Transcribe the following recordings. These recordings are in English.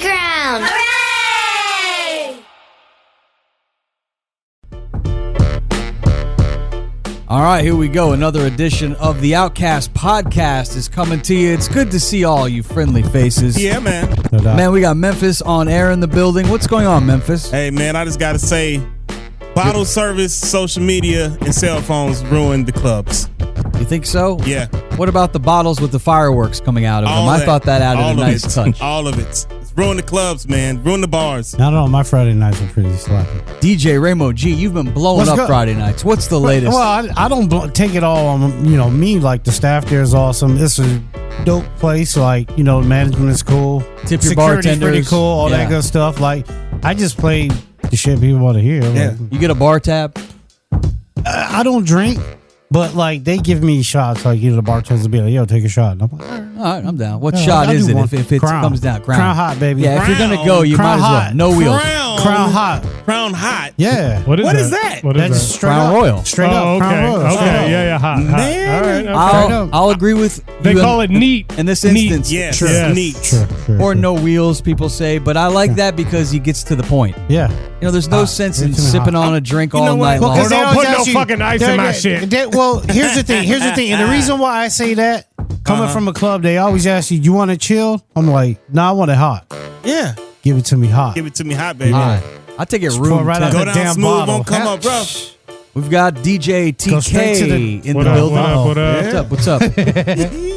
playground. Hooray! All right, here we go. Another edition of the Outcast Podcast is coming to you. It's good to see all you friendly faces. Yeah, man. Man, we got Memphis on air in the building. What's going on, Memphis? Hey, man, I just got to say, bottle service, social media, and cell phones ruined the clubs. You think so? Yeah. What about the bottles with the fireworks coming out of them? I thought that added a nice touch. All of it. It's ruined the clubs, man. Ruined the bars. I don't know. My Friday nights are pretty sloppy. DJ Ramo G, you've been blowing up Friday nights. What's the latest? Well, I don't take it all on, me. Like, the staff there is awesome. It's a dope place. Like, management is cool. Tip your Security's bartenders. pretty cool. All that good stuff. Like, I just play the shit people want to hear. Yeah. Like, you get a bar tab? I don't drink. But, like, they give me shots. Like, the bartenders will be like, yo, take a shot. And I'm like, all right, I'm down. What shot is it if it comes down? Crown Hot, baby. Yeah, if you're going to go, you might as well. No wheels. Crown Hot. Crown Hot. Yeah. What is that? What is that? Straight Crown up. Royal. Straight up. Okay. Crown Royal. Okay. Yeah. Hot. Man. All right. I'll agree with They you call it neat. in this Neat. instance. Yes. Sure. Yes. Neat. Sure. Or no wheels, people say. But I like that because he gets to the point. Yeah. There's no sense in It's hot. sipping on a drink all night long. Well, don't put no fucking ice in my shit. Well, here's the thing. And the reason why I say that, coming from a club, they always ask you want it chilled? I'm like, I want it hot. Yeah. Give it to me hot. Give it to me hot, baby. All right. I take it Just room pour right out temp. Go the down damn smooth, bottle. won't come up rough. We've got DJ Go straight to TK the- in What the up, building. what up? What's up?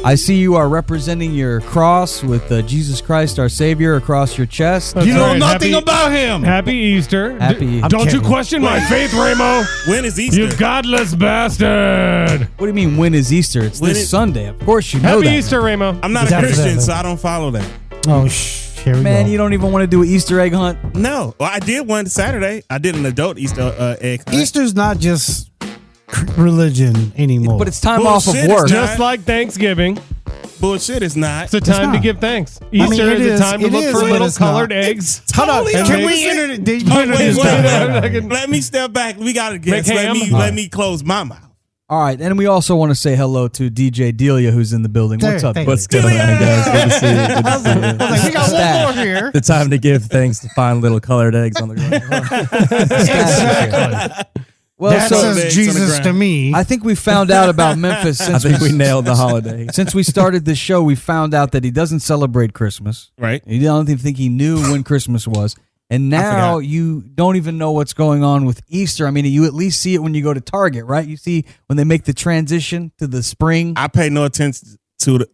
I see you are representing your cross with Jesus Christ our Savior across your chest. That's You know right. nothing Happy- about him. Happy Easter. Happy- I'm Don't you kidding. question my faith, Ramo. When is Easter? You godless bastard. What do you mean, when is Easter? It's When this is- Sunday. Of course you know Happy that. Easter, Ramo. I'm not a Exactly. Christian, so I don't follow that. Oh, here we Man, go. you don't even want to do an Easter egg hunt? No. Well, I did one Saturday. I did an adult Easter egg hunt. Easter's not just religion anymore. But it's time off of Bullshit, work. it's not. Just like Thanksgiving, Bullshit is not. it's a time to not. give thanks. mean, Easter it is is, a time to it look is, for but little it's not. colored eggs. Hold on. Totally Can okay. we enter Oh, wait, wait. Let me step back. We got to guess. Make ham? Let me close my mouth. All right, and we also want to say hello to DJ Delia, who's in the building. What's up? Thank Delia? you. What's going on, guys? Good to see you. Good to see you. I was like, we got one more here. The time to give thanks to find little colored eggs on the ground. Well, That so eggs on says the Jesus to ground. me. I think we found out about Memphis I since think we nailed the holiday. Since we started this show, we found out that he doesn't celebrate Christmas. Right. He don't even think he knew when Christmas was. And now you don't even know what's going on with Easter. I mean, you at least see it when you go to Target, right? You see when they make the transition to the spring. I pay no attention to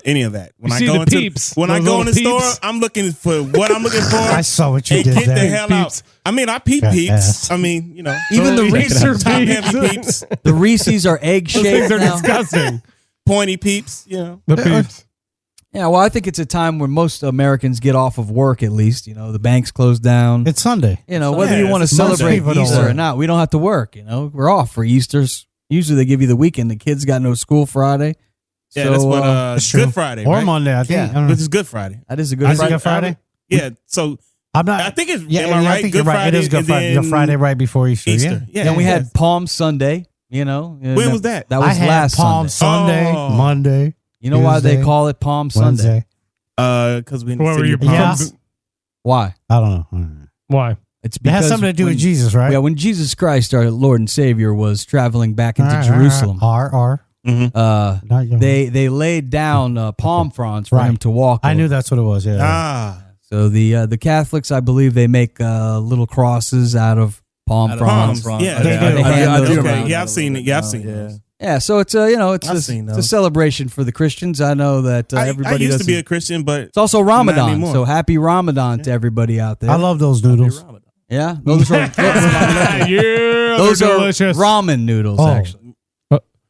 any of that. When You I see go the into peeps. when I Those go in the little store, peeps. I'm looking for what I'm looking for. I saw what you and did get the there. hell Peeps. out. I mean, I peep Got peeps. ass. I mean, Even the Easter top heavy peeps. peeps, The Reese's are egg Those things shaped are now. disgusting. pointy peeps. The peeps. Yeah, well, I think it's a time where most Americans get off of work. At least, the banks close down. It's Sunday. Whether Yeah, you want to it's celebrate Monday. Easter or People don't not, we don't have to work. We're off for Easter's. Usually they give you the weekend. The kids got no school Friday. Yeah, So, that's what That's true. Good Friday, Or right? Monday, I think. Yeah. I don't know. Which is Good Friday. that is a good Is it Friday. Good Friday? Yeah. So I'm not. I think it's. Yeah, am I right? I think Good you're right. Friday It is Good and Friday. The then Friday right before Easter. Easter. Yeah. Then we yeah. had Palm Sunday. When was that? That was I had last Palm Sunday. Sunday, Oh. Monday, You know why they Tuesday, call it Palm Sunday? Wednesday. Because we. What were your Yeah. palms? Why? I don't know. Why? It's It because has something to do when- with Jesus, right? Yeah, when Jesus Christ, our Lord and Savior, was traveling back into All right, Jerusalem, R. uh, Not they laid down palm fronds for Right. him to walk I over. knew that's what it was. Yeah. Ah. So the Catholics, I believe, they make little crosses out of palm fronds. Yeah, They yeah, do. I hand do. those Okay, around. yeah, I've seen it. Yeah, I've seen it. Yeah. Yeah, so it's I've it's seen a those. celebration for the Christians. I know that I everybody used to doesn't. be a Christian, but It's also Ramadan, anymore. so happy Ramadan to everybody out there. I love those noodles. Yeah, those are Yeah, those they're are delicious. ramen noodles, Oh. actually.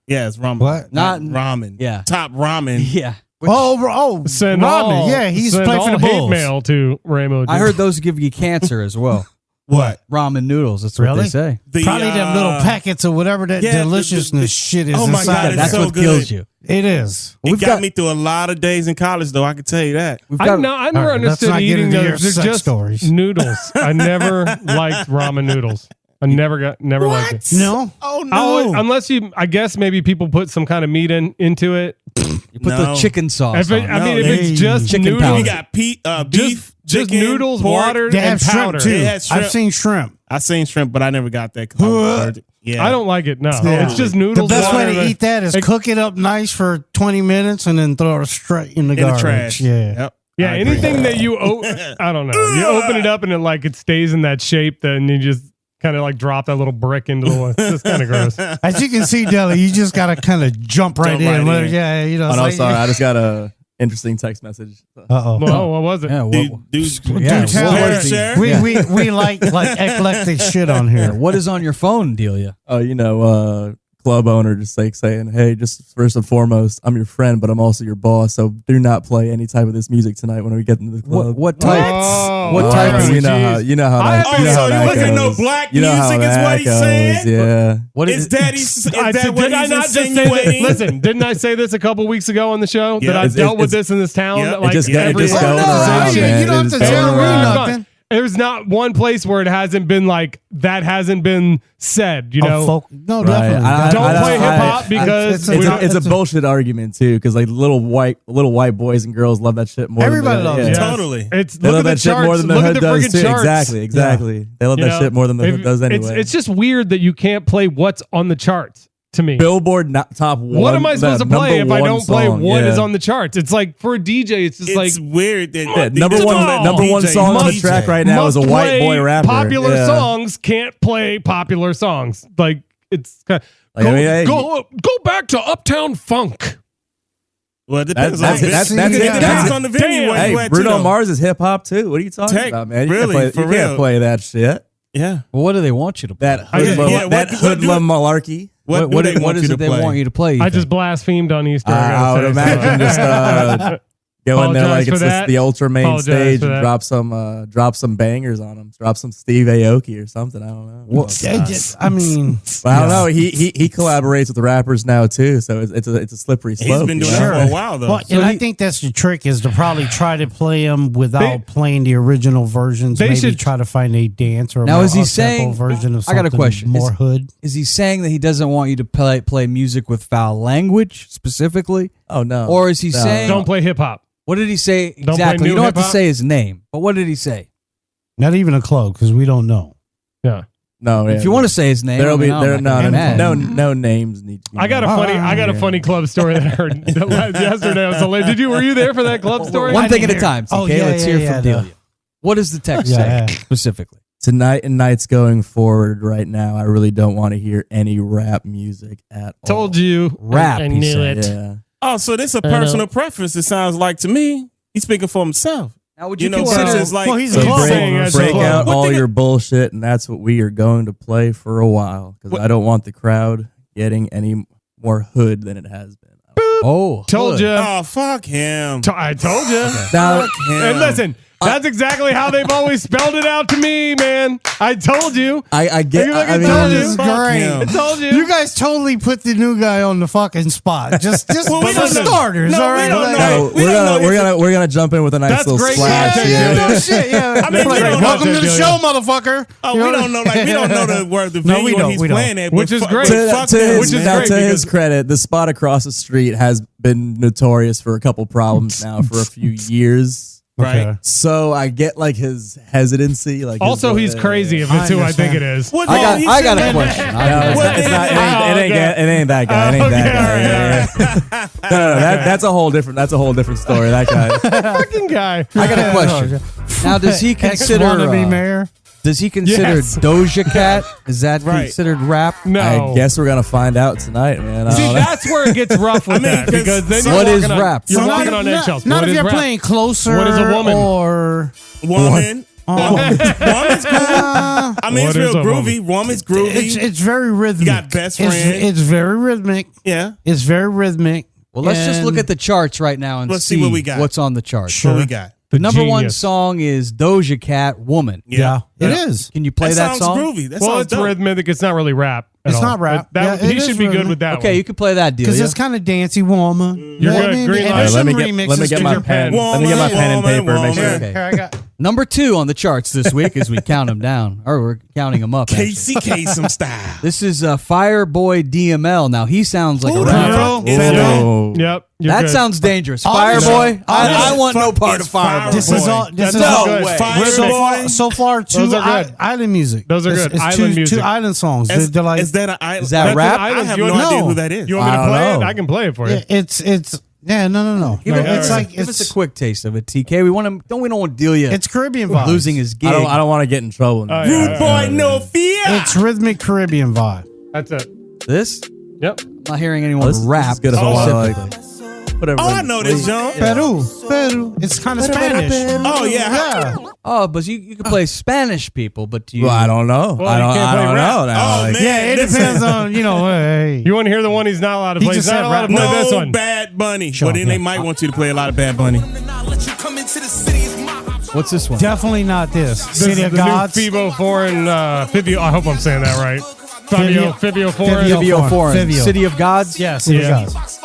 yeah, it's ramen. What? Not Not- ramen. yeah. Top ramen. Yeah. Send Ramen. all, Yeah, he's send playing for all the hate Bulls. mail to Ramo. I heard those give you cancer as well. What? Ramen noodles. That's what Really? they say. The, Probably them little packets or whatever that yeah, deliciousness shit is oh my inside God, of it's That's that. so what good. kills you. It is. It We've got got- me through a lot of days in college, though. I can tell you that. We've I got never All right, let's understood not get eating into your those. They're sex just stories. noodles. I never liked ramen noodles. I never liked it. No. Oh Unless you, I guess maybe people put some kind of meat into it. you put the No. chicken sauce If it, on. I mean, if Hey. it's just Chicken noodles, powder. We got beef, just chicken, noodles, pork. water, They and have shrimp powder. too. They had shrimp. I've seen shrimp. I seen shrimp, but I never got that. 'Cause I was allergic. Yeah, I don't like it. No, Yeah. it's just The noodles. best way water, to eat that is cook it up nice for 20 minutes and then throw it straight in the in garbage. the trash. Yeah. Yep. Yeah, I agree. anything that you, I don't know. You open it up and it stays in that shape, then you just kind of like drop that little brick into the. It's just kind of gross. As you can see, Delia, you just got to kind of jump right Jump in. right in. Yeah, you know. Oh, it's no, like- sorry. I just got a interesting text message. Uh-oh. Oh, what was it? Yeah, Yeah, tell what us. was the- Share. We like eclectic shit on yeah, here. what is on your phone, Delia? Oh, club owner just saying, hey, just first and foremost, I'm your friend, but I'm also your boss. So do not play any type of this music tonight when we get into the club. What type? Oh, What type wow. of- You know how I- that. You know Oh, how so that you looking at no goes. black You know how music is that what he's goes, saying? Yeah. What Is is that is that Did what I he's not just say that? insinuating? Listen, didn't I say this a couple weeks ago on the show Yeah. that I've It's- dealt with it's- this in this town? Yeah. Like It just every going Oh, no, around, shit, man. you don't It have is to tell going me around. nothing. There's not one place where it hasn't been like that hasn't been said. You know, No, Right. definitely. don't play hip hop because it's we don't- It's a bullshit argument too, because like little white boys and girls love that shit more. Everybody than loves yeah. it. Totally. It's They look love at the that shit charts. more than the Look hood at the does friggin' too. charts. Exactly. They love You that know, shit more than the hood does it's- anyway. It's just weird that you can't play what's on the charts to me. Billboard top one. What am I supposed to play if I don't play what yeah. is on the charts? It's like for a DJ, it's just It's like weird that Yeah, number one DJ song on the DJ. track right now is a must white play boy rapper. Popular Yeah. songs can't play popular songs. Like it's kind of, Like, I mean, hey, go back to Uptown Funk. Well, it depends on That's the it. That's venue. it. It depends on the venue. Damn. where you Hey, at, Bruno too, though. Mars is hip hop too. What are you talking Tech, about, man? really, for you real. can't play that shit. Yeah. Well, what do they want you to play? That hoodlum, yeah, that what hoodlum malarkey. What do they what want is you it to they play? want you to play? you I think? just blasphemed on Easter. I would imagine just go in there Apologize like for it's just that. the ultra main Apologize stage for and that. drop some bangers on them. Drop some Steve Aoki or something. I don't know. I mean, But I don't know. He collaborates with rappers now too, so it's a slippery slope. He's been doing you know? that for a while, though. well, and I think that's the trick is to probably try to play them without playing the original versions. they Maybe should- try to find a dance or Now, more is he up-tempo saying- version of I got a something question. more Is- hood. Is he saying that he doesn't want you to play music with foul language specifically? Oh no. Or is he No. saying Don't play hip hop. what did he say play exactly? new You don't have to hip-hop? say his name, but what did he say? Not even a club because we don't know. Yeah. No, If you want to say his name, there'll be I'm there not gonna be mad. no names need to be. I got a funny club story that I heard yesterday. I was hilarious. Were you there for that club story? One thing at a hear- time. Oh, Okay, yeah, let's yeah, hear yeah, from no. Delia. What does the text Yeah. say specifically? Tonight and nights going forward right now, I really don't want to hear any rap music at all. Told you. Rap, I he knew said. it. Yeah. Oh, so this is a personal preference. It sounds like to me. He's speaking for himself. Now, would You know, consider? since it's like Well, he's So a club saying owner, as break a out What all they your bullshit, and that's what we are going to play for a while because I don't want the crowd getting any more hood than it has been. oh, Told hood. you. oh, fuck him. I told you. Now, Fuck him. And listen, that's exactly how they've always spelled it out to me, man. I told you. I get. Look at I the mean, told you. This is Fuck great. him. I told you. You guys totally put the new guy on the fucking spot. Just Well, we for don't know. starters. No, all we right? don't Like, know. no, We don't know we're gonna jump in with a nice That's little great splash content, here. dude. no shit, yeah. I mean, Like, we don't welcome know. to the show, motherfucker. Oh, You we know? don't know. Like we don't know the word, the No, venue we where don't, he's we don't. playing at. Which is great. Fuck To, him, Which is man. now, great to his because- credit, the spot across the street has been notorious for a couple problems now for a few years. Right. Okay. So I get like his hesitancy. Like Also, he's crazy if it's who I think it is. What, I got, he I got said a that- question. No, it's Well, not, it's not, then- it ain't that guy. It ain't that guy. Okay, No, that's a whole different story. That guy. Fucking guy. I got a question. Now, does he consider? Ex-wannabe mayor? Does he consider Yes. Doja Cat? Is that Right. considered rap? No. I guess we're gonna find out tonight, man. I See, don't know. that's where it gets rough with I mean, that because then you're What walking is on, rap? You're Somebody- walking on eggshells. Not What if is you're rap? playing closer. What is a woman? Or Woman. Woman's cool. I mean, What it's real is a groovy. Woman's groovy. it's very rhythmic. You got best It's- friend. It's very rhythmic. Yeah. It's very rhythmic. Well, let's just look And- at the charts right now and Let's see what we got. what's on the charts. What we got? The number one Genius. song is Doja Cat, "Woman." Yeah. It is. Can you play that sounds song? groovy. That Well, sounds it's dope. rhythmic. It's not really rap. At It's all. not rap. That, Yeah, it he is should be good rhythmic. with that. Okay, one. you can play that, Because Delia. it's kind of dancey, woman. You're You know what good. I mean? Green And light. there's Let some me get remixes my too. pen. Woman, Let me get my pen and woman, paper. Make sure. woman. Here, I got. Number 2 on the charts this week as we count them down. Or we're counting them up. actually. Casey Kasem style. This is Fireboy DML. Now, he sounds like Who a the rapper. fuck is Federal. that? Oh. Yep. You're That good. sounds dangerous. Honest- Fireboy? I honest want no fuck part is of Fireboy. This is all. This That's is no all. way. Fireboy. So far, Those two are good. island music. Those are It's- good. It's Island music. Two island songs. Is, They're like. is that an island? Is that That's rap? an island. I have You no want- idea No. who that is. You want me to I don't play it? know. I can play it for you. It's. Yeah. No. Give, it, It's like give us it's a quick taste of it, TK. We want don't want Delia it's Caribbean vibes. losing his gig. I don't want to get in trouble. Oh, Rude yeah. boy, no fear. It's rhythmic Caribbean vibe. That's it. This? Yep. I'm not hearing anyone This is rap. good. specifically. Whatever. Oh, I know this, John. Peru. It's kind of Spanish. Oh, yeah. Yeah. Oh, but you can play Spanish people, but do you? Well, I don't know. Well, I you don't. can't I play don't rap. know. Now. Oh, Like, man. Yeah, it Listen. depends on, hey. You want to hear the one he's not allowed to He play? He's just not said allowed to rap. play No this one. Bad Bunny. Sure, Well, then yeah. they might want you to play a lot of Bad Bunny. What's this one? Definitely not this. This City is of the Gods. new Fibo Foreign. Fibio. I hope I'm saying that right. Fibio Foreign. Fibio. Fibio Foreign. Fibio. City of Gods? Yeah, City Yeah. of Gods.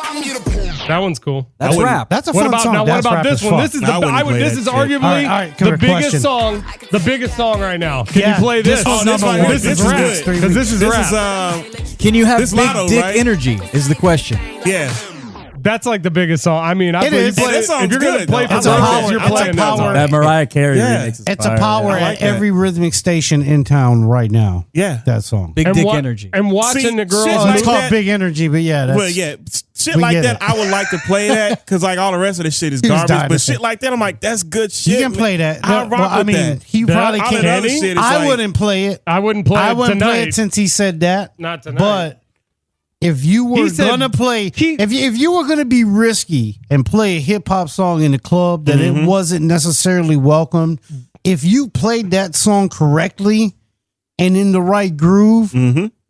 That one's cool. That's wouldn't- rap. That's a What fun about song. now? What That's about rap this as one? fuck. This is I wouldn't play this that is shit. arguably All right, come the here, biggest question. song. The biggest song right now. Can Yeah, you play this? this was number right one. here. This is This is rap. good. Because this is This rap. is, Can you have This big Lotto, dick right? energy is the question. yeah. That's like the biggest song. I mean, I It play, is. you play That it- soun's if you're gonna good, play though. for It's a breakfast, power- you're it's a playing that power- song. that Mariah Carey Yeah. remix is It's fire. a power I like at that. every rhythmic station in town right now. Yeah. That song. Big And dick wa- energy. And watching See, the girls. shit Oh, like it's called that- Big Energy, but yeah, that's Well, yeah, shit we like get that. it. I would like to play that because like all the rest of this shit is He was garbage. dying But to say. shit like that, I'm like, that's good shit. you can play that. I Well, rock I with mean, that. he probably All that can't. other shit is I like, wouldn't play it. I wouldn't play I it wouldn't play tonight. it since he said that. Not tonight. But if you were He said- gonna play, he- if you were gonna be risky and play a hip hop song in the club that it wasn't necessarily welcomed, if you played that song correctly and in the right groove,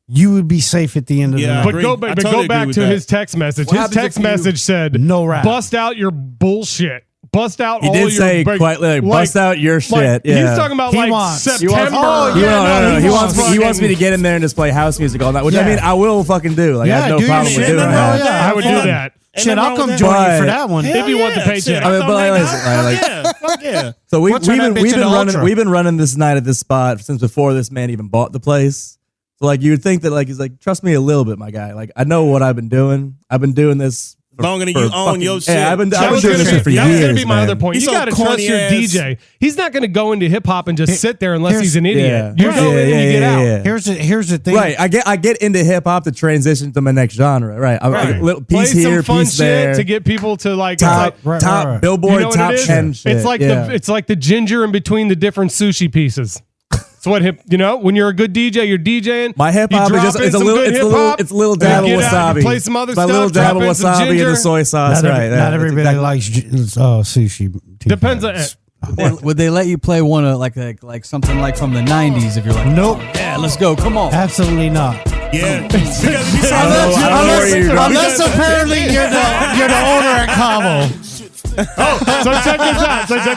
you would be safe at the end of Yeah. the night. But agree. go I back. But totally go agree back with to that. his text message. What His happens text if you- message said, No rap. Bust out your bullshit. Bust out He all did your say break- quite like, bust out your shit. Yeah. He's talking about He like wants- September. Oh, He, yeah, no, he he wants wants me to get in there and just play house music all night, which I Yeah. mean I will fucking do. Like I Yeah, have no do your problem with shit. doing No, that. yeah. I would do Fun. that. Ain't Shit, nothing I'll wrong come with join that. you for But- that one. If you want the paycheck. Shit, I mean, but like, fuck like- yeah, fuck yeah. So We'll turn that bitch we've been into running ultra. we've been running this night at this spot since before this man even bought the place. So like you would think that like he's like trust me a little bit, my guy. Like I know what I've been doing. I've been doing this Longer than for you own fucking- your shit. Yeah, I've been That was doing gonna this be- shit for that years. was gonna be my man. other point. He's You so got to trust corny your ass. DJ. He's not going to go into hip hop and just sit there unless here's- he's an idiot. Yeah. You go in and you get out. Here's the thing. Right, I get into hip hop to transition to my next genre. Right, I'm Right. like, little Play piece some here, fun piece shit there. to get people to like. top, it's like top right. Billboard you know what top it is? 10 shit. It's like yeah. it's like the ginger in between the different sushi pieces. It's what hip. You know, when you're a good DJ, you're DJing. My hip you hop is drop just in it's a some little good it's a hip-hop, little it's a little dab of you get out, wasabi. you play some other My stuff, little dab of drop in some wasabi and ginger. the soy sauce. Not, Right, not that's everybody exactly- likes sushi. Depends on. Would they let you play one of like something like from the 90s if you're like, Nope. yeah, let's go, come on. Absolutely not. Yeah. Because if you say I don't know where you're going. Unless apparently you're the owner at Cabo. So check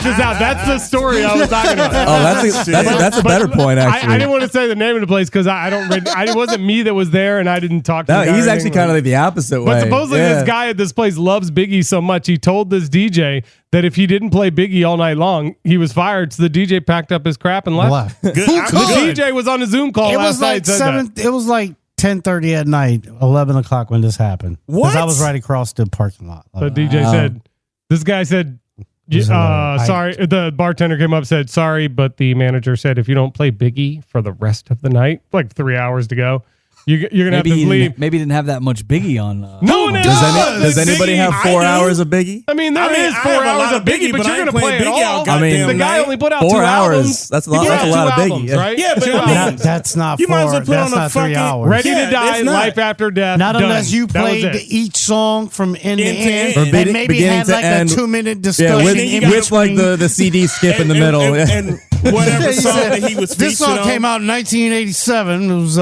this out. That's the story I was talking about. Oh, that's a better point actually. I didn't want to say the name of the place because it wasn't me that was there and I didn't talk to No, the guy he's or actually anything kind of like like the opposite way. But supposedly Yeah. this guy at this place loves Biggie so much, he told this DJ that if he didn't play Biggie all night long, he was fired. So the DJ packed up his crap and left. Left. good, Who I'm could? The good. DJ was on a Zoom call It last was night. like said that. 7. It was like 10:30 at night, 11 o'clock when this happened. What? Because I was right across the parking lot. The DJ said, this guy said, This is hilarious. sorry. The bartender came up and said, sorry, but the manager said if you don't play Biggie for the rest of the night, like 3 hours to go, you're going to have Maybe to he leave. didn't, maybe he didn't have that much Biggie on. No one Does anybody Biggie, have I 4 do. hours of Biggie? I mean, there is I 4 have a hours lot of Biggie, but I you're ain't going to play playing it Biggie all. all I mean, goddamn The guy night. only put out 4 2 hours. albums. That's a He lot. put That's a out lot of 2 Biggie. albums, Yeah. right? Yeah, but 2 I mean, albums. That's not You might as four. well put That's on a not 3 fucking hours. Ready Yeah, to Die, it's not. Life After Death. Not done. unless you That was played it. each song from end to End to end, end. Or and maybe beginning had to like end. a 2-minute Yeah, discussion. with, then you in got- with like between. the CD skip in the middle. And whatever Yeah, you song said, that he was this featured song on. came out in 1987. It was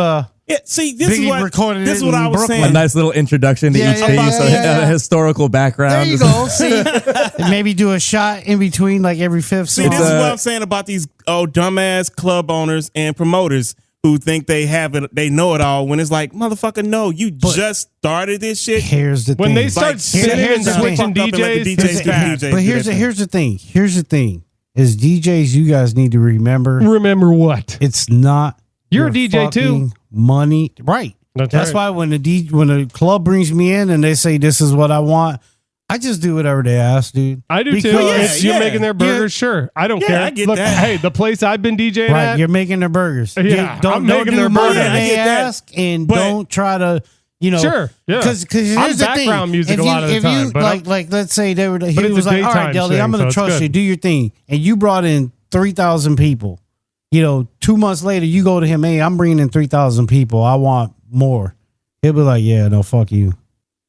Yeah, see, this Biggie recorded is it what in I was Brooklyn. saying. A nice little introduction to each piece, a historical background. There you go. See, and maybe do a shot in between, like every fifth See, song. this is what I'm saying about these dumbass club owners and promoters who think they have it, they know it all. When it's like, motherfucker, no, you just started this shit. Here's the thing. When they start spinning and switching DJs, but here's the thing. Here's the thing: is DJs, you guys need to remember. Remember what? It's not. You're a your DJ too. Money, right? That's right. why when the club brings me in and they say this is what I want, I just do whatever they ask, dude. I do too. You're making their burgers, sure. I don't care. I get Look, that. hey, the place I've been DJing Right, at, you're making their burgers. Yeah, don't I'm making do their more burgers. than I they get that. ask, and But- don't try to. Sure, yeah. Because I'm here's the thing. background music If a you- lot of the if time, you, but like let's say he it's was a like, all right, daytime Delia, I'm thing, gonna so it's trust good. you, do your thing, and you brought in 3,000 people. 2 months later, you go to him, hey, I'm bringing in 3,000 people. I want more. He'll be like, yeah, no, fuck you.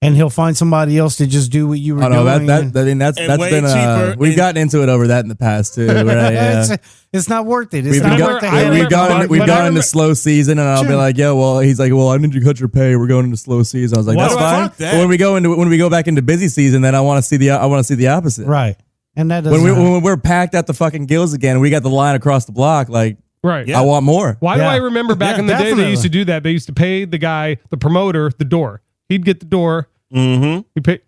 And he'll find somebody else to just do what you were Oh no, doing. that's way been cheaper we've and- gotten into it over that in the past too. Right? Yeah. It's not worth it. It's We've not been worth the I headache. remember- we've but I gone into remember- slow season, and I'll be Sure. like, yeah, well, he's like, well, I need to cut your pay. We're going into slow season. I was like, Why that's do I fine. fuck that? But when we go back into busy season, then I want to see the opposite. Right. And that doesn't When we're packed at the fucking gills again, we got the line across the block. Like, right. Yeah. I want more. Why do Yeah. I remember back Yeah, in the day definitely. they used to do that? They used to pay the guy, the promoter, the door. He'd get the door. Mm-hmm. He pay.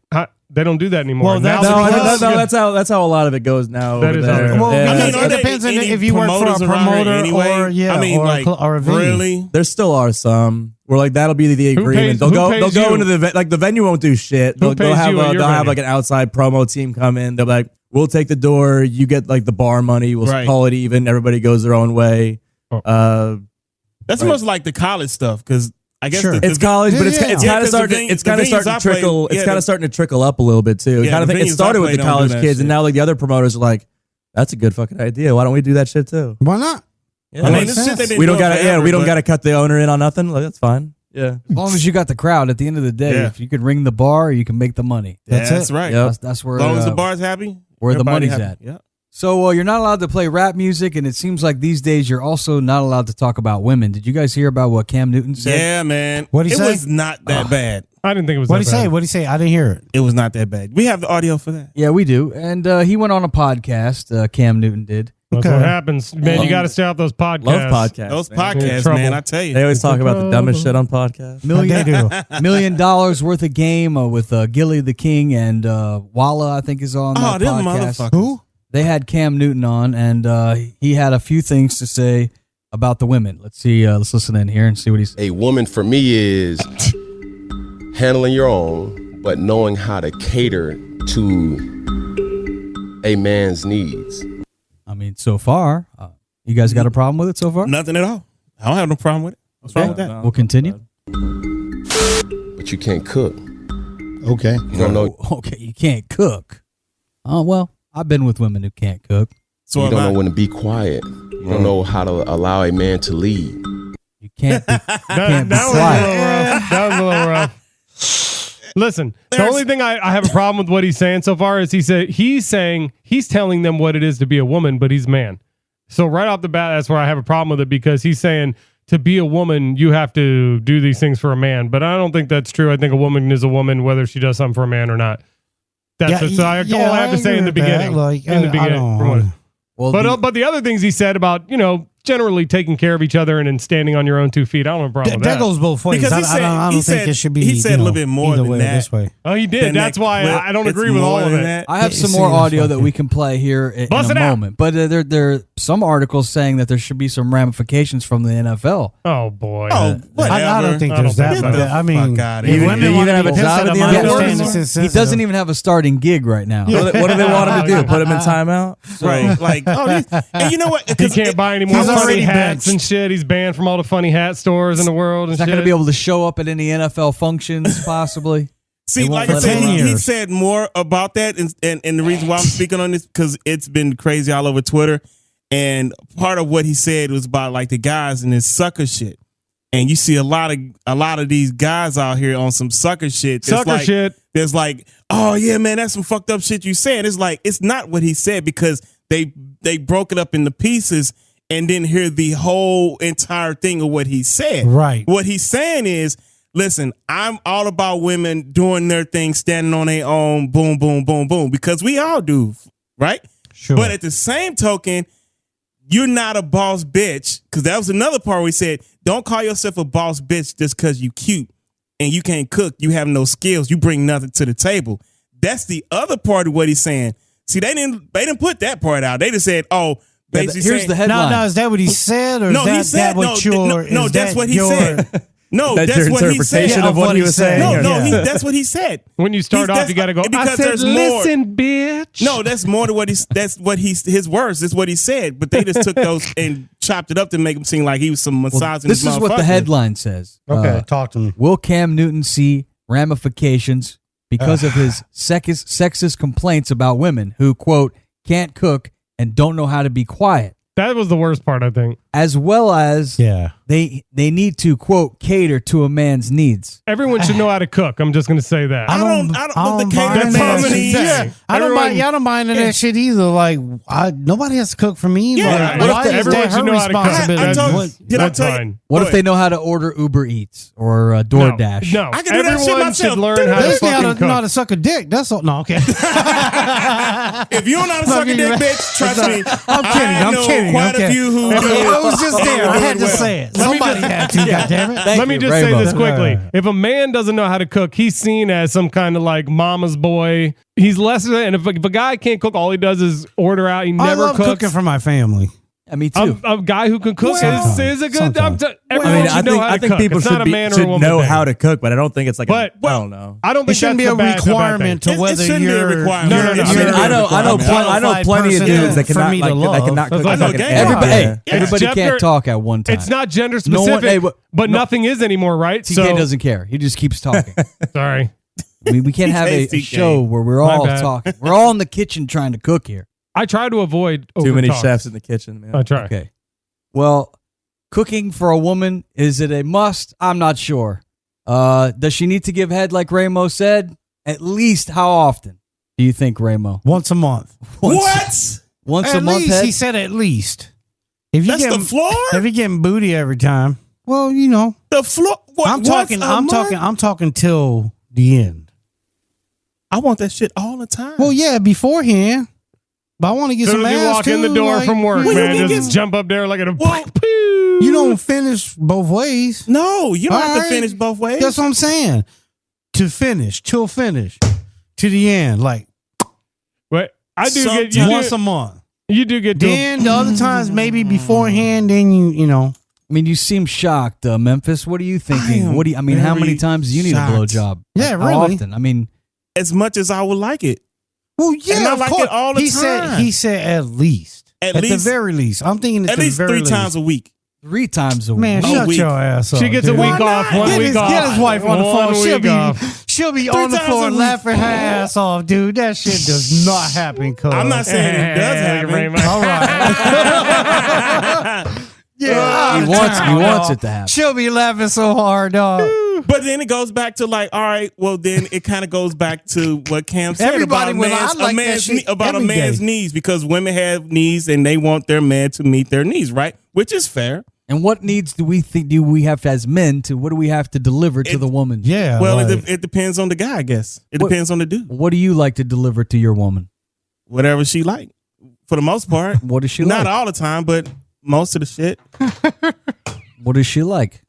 They don't do that anymore. Well, Now that's- the- That's how a lot of it goes now. That over is there. how it goes. Well, Yeah. I mean, it are there depends on any if you work for a promoters around here promoter anyway? or I mean, or a venue. really? There still are some where like that'll be the Who agreement. pays- they'll who go pays the you? like the venue won't do shit. They'll pays have you at your they'll have venue? like an outside promo team come in. They'll be like, we'll take the door. You get like the bar money. We'll Right. call it even. Everybody goes their own way. Oh. That's Right. almost like the college stuff because I guess Sure. It's college, but it's Yeah, it's yeah. kind of 'cause the starting. ven- It's the kind of venues starting I to trickle. play- It's yeah, kind the- of starting to trickle up a little bit too. Yeah, Kind of the thing. It venues I started with play the don't do college that kids, shit. and now like the other promoters are like, "That's a good fucking idea. Why don't we do that shit too?" Why not? Yeah. I mean, makes this shit sense. they've been we don't doing got to. Yeah, forever, we don't but- got to cut the owner in on nothing. Like that's fine. Yeah. As long as you got the crowd, at the end of the day, Yeah. if you could ring the bar, you can make the money. That's That's it. right. Yep. That's where As long as the uh, bar's happy, where the everybody money's happy. at. Yeah. So you're not allowed to play rap music, and it seems like these days you're also not allowed to talk about women. Did you guys hear about what Cam Newton said? Yeah, man. What'd he it say? was not that bad. I didn't think it was. What'd he that say? bad. What'd he say? I didn't hear it. It was not that bad. We have the audio for that. Yeah, we do. And he went on a podcast. Cam Newton did. That's Okay. what happens, man. You got to stay off those podcasts. Love podcasts. Those man. podcasts, trouble. man, I tell They you. always talk about the dumbest shit on podcasts. They do. $1 million worth of game with Gilly the King and Walla, I think, is on Oh, that them podcast. motherfuckers. Who? They had Cam Newton on, and he had a few things to say about the women. Let's see. Let's listen in here and see what he said. A woman for me is handling your own, but knowing how to cater to a man's needs. I mean, so far, you guys got a problem with it so far? Nothing at all. I don't have no problem with it. What's wrong with that? We'll continue. But you can't cook. Okay. You don't know. Okay, you can't cook. Oh, well, I've been with women who can't cook. So You am don't I. know when to be quiet. You don't know how to allow a man to lead. You can't be, That, can't be that was a quiet. little rough. That was a little rough. Listen, the only thing I have a problem with what he's saying so far is he's telling them what it is to be a woman, but he's a man. So right off the bat, that's where I have a problem with it because he's saying to be a woman, you have to do these things for a man. But I don't think that's true. I think a woman is a woman, whether she does something for a man or not. That's all I have to say in the beginning. Well, But the other things he said about, generally taking care of each other and then standing on your own 2 feet, I don't have a problem with That that. goes both ways. Because I he said- don't he think said- it should be. he said a little bit more either than way or that. this way. Oh, he did. Then That's that why clip, I don't it's agree with all more of than it. that. I have Yeah, some see, more that's audio fucking- that we can play here in Bust a it out. moment. But there are some articles saying that there should be some ramifications from the NFL. Oh, boy. Oh, whatever. I don't think I there's don't that. think But so. I mean, Fuck outta if here. women You want even to have be a pissed job at in the my NFL? understanding, He doesn't even have a starting gig right now. What do they want him to do? Put him in timeout? Right. Like, and you know what? He can't buy any more he's funny already hats benched. and shit. He's banned from all the funny hat stores in the world and He's not shit. going to be able to show up at any NFL functions, possibly. See, They won't like I let said, him he run. said more about that, and the reason why I'm speaking on this because it's been crazy all over Twitter. And part of what he said was about like the guys and this sucker shit. And you see a lot of these guys out here on some sucker shit. Sucker shit. There's like, oh yeah, man, that's some fucked up shit you saying. It's like it's not what he said because they broke it up into pieces and then hear the whole entire thing of what he said. Right. What he's saying is, listen, I'm all about women doing their thing, standing on their own, boom, boom, boom, boom, because we all do, right? Sure. But at the same token, you're not a boss bitch, because that was another part where he said, don't call yourself a boss bitch just because you cute and you can't cook, you have no skills, you bring nothing to the table. That's the other part of what he's saying. See, they didn't put that part out. They just said, oh, basically here's saying, the headline. No, is that what he said? Or no, is he that, said that what no, that's what he said. No, That's that's your what he said. interpretation of what he was saying. No, Yeah. that's what he said. When you start off, you got to go. I because said, there's more. listen, bitch. No, that's more to what his words. That's what he said. But they just took those and chopped it up to make him seem like he was some misogynist. This is what the motherfucker. headline says. Okay, talk to me. Will Cam Newton see ramifications because of his sexist complaints about women who, quote, can't cook and don't know how to be quiet, That was the worst part, I think. as well as they need to, quote, cater to a man's needs. Everyone should know how to cook. I'm just going to say that. I don't know the mind cadence that of shit. it. Yeah. I don't Everyone- mind. Y'all don't mind Yeah. that shit either. Like, nobody has to cook for me. Yeah. Like, What if why the- is everyone that should her know how to cook? responsibility? I told- What- Did I That's tell you? fine. What Go if they ahead. know how to order Uber Eats or DoorDash? No, I can do that shit everyone myself. should learn how They to just know fucking how to cook. suck a dick. That's all. No, okay. If you don't know how to suck a dick, bitch, trust me. I'm kidding. I I'm know kidding. quite I'm a few who do. I was just there. I had to well. say it. Let me Somebody had to. Goddammit. Thank Let me you, just say Rainbow. this quickly. Right. If a man doesn't know how to cook, he's seen as some kind of like mama's boy. He's less than, and if a guy can't cook, all he does is order out. He I never love cooks. cooking for my family. Me too. A guy who can cook Sometimes. is a good. Sometimes. Everyone I mean, should know how I to think cook. people It's not a should, man or a should woman know thing. how to cook, but I don't think it's like But- I don't know. I don't It think shouldn't that's be a bad- requirement bad to whether shouldn't be a you're. requirement. No, no, no. you're- I mean, you're I know qualified plenty of person dudes that for cannot me to like that love. cannot cook. I know fucking game. anything. Everybody, Yeah. hey, everybody Jeff can't Gert- talk at one time. It's not gender No one- specific, hey, but nothing is anymore, right? TK doesn't care. He just keeps talking. Sorry. we can't have a TK. show where we're My all bad. talking. We're all in the kitchen trying to cook here. I try to avoid Too many overtalks. chefs in the kitchen, man. I try. Okay. Well, cooking for a woman, is it a must? I'm not sure. Does she need to give head like Ramo said? At least how often do you think, Ramo? Once a month. What? Once At a month least head? he said at least. If you That's get the floor? if you're getting booty every time, well, you know, The floor? What, I'm talking till the end. I want that shit all the time. Well, yeah, beforehand. But I want to get As soon some as you ass walk in the too, door like, from work, Well, you man, can just get- jump up there like a Well, You don't finish both ways. No, you don't All have to right. finish both ways. That's what I'm saying. To finish, till finish, to the end, like But I do Sometimes- get once a month. you do get to Then the other times maybe beforehand. Then you know. I mean, you seem shocked, Memphis. What are you I thinking? am How many very times do you need shocked. a blowjob? Yeah, How really. often? I mean, as much as I would like it. Well, yeah, And I of like course. it all the he time. He said at least. At the least- very least. I'm thinking at At the least very 3 least. times a week. 3 times a week. Man, A shut week. your ass up. She gets a dude. week off, one Get week his, off. Get his wife on the One phone. week off. She'll be 3 on the times floor a week. laughing her ass off, dude. That shit does not happen, cuz. I'm not saying it does Hey, happen. Raymond. All right. Yeah, He wants it to happen. She'll be laughing so hard, dog. But then it goes back to like, all right, well, then it kind of goes back to what Cam said Everybody about will- I like that shit about a every man's day. needs, because women have needs and they want their man to meet their needs, right? Which is fair. And what needs do we think do we have as men to? What do we have to deliver to the woman? Yeah. Well, like, it depends on the guy, I guess. It What- depends on the dude. What do you like to deliver to your woman? Whatever she like, for the most part. What does she Not like? all the time, but most of the shit. What does she like?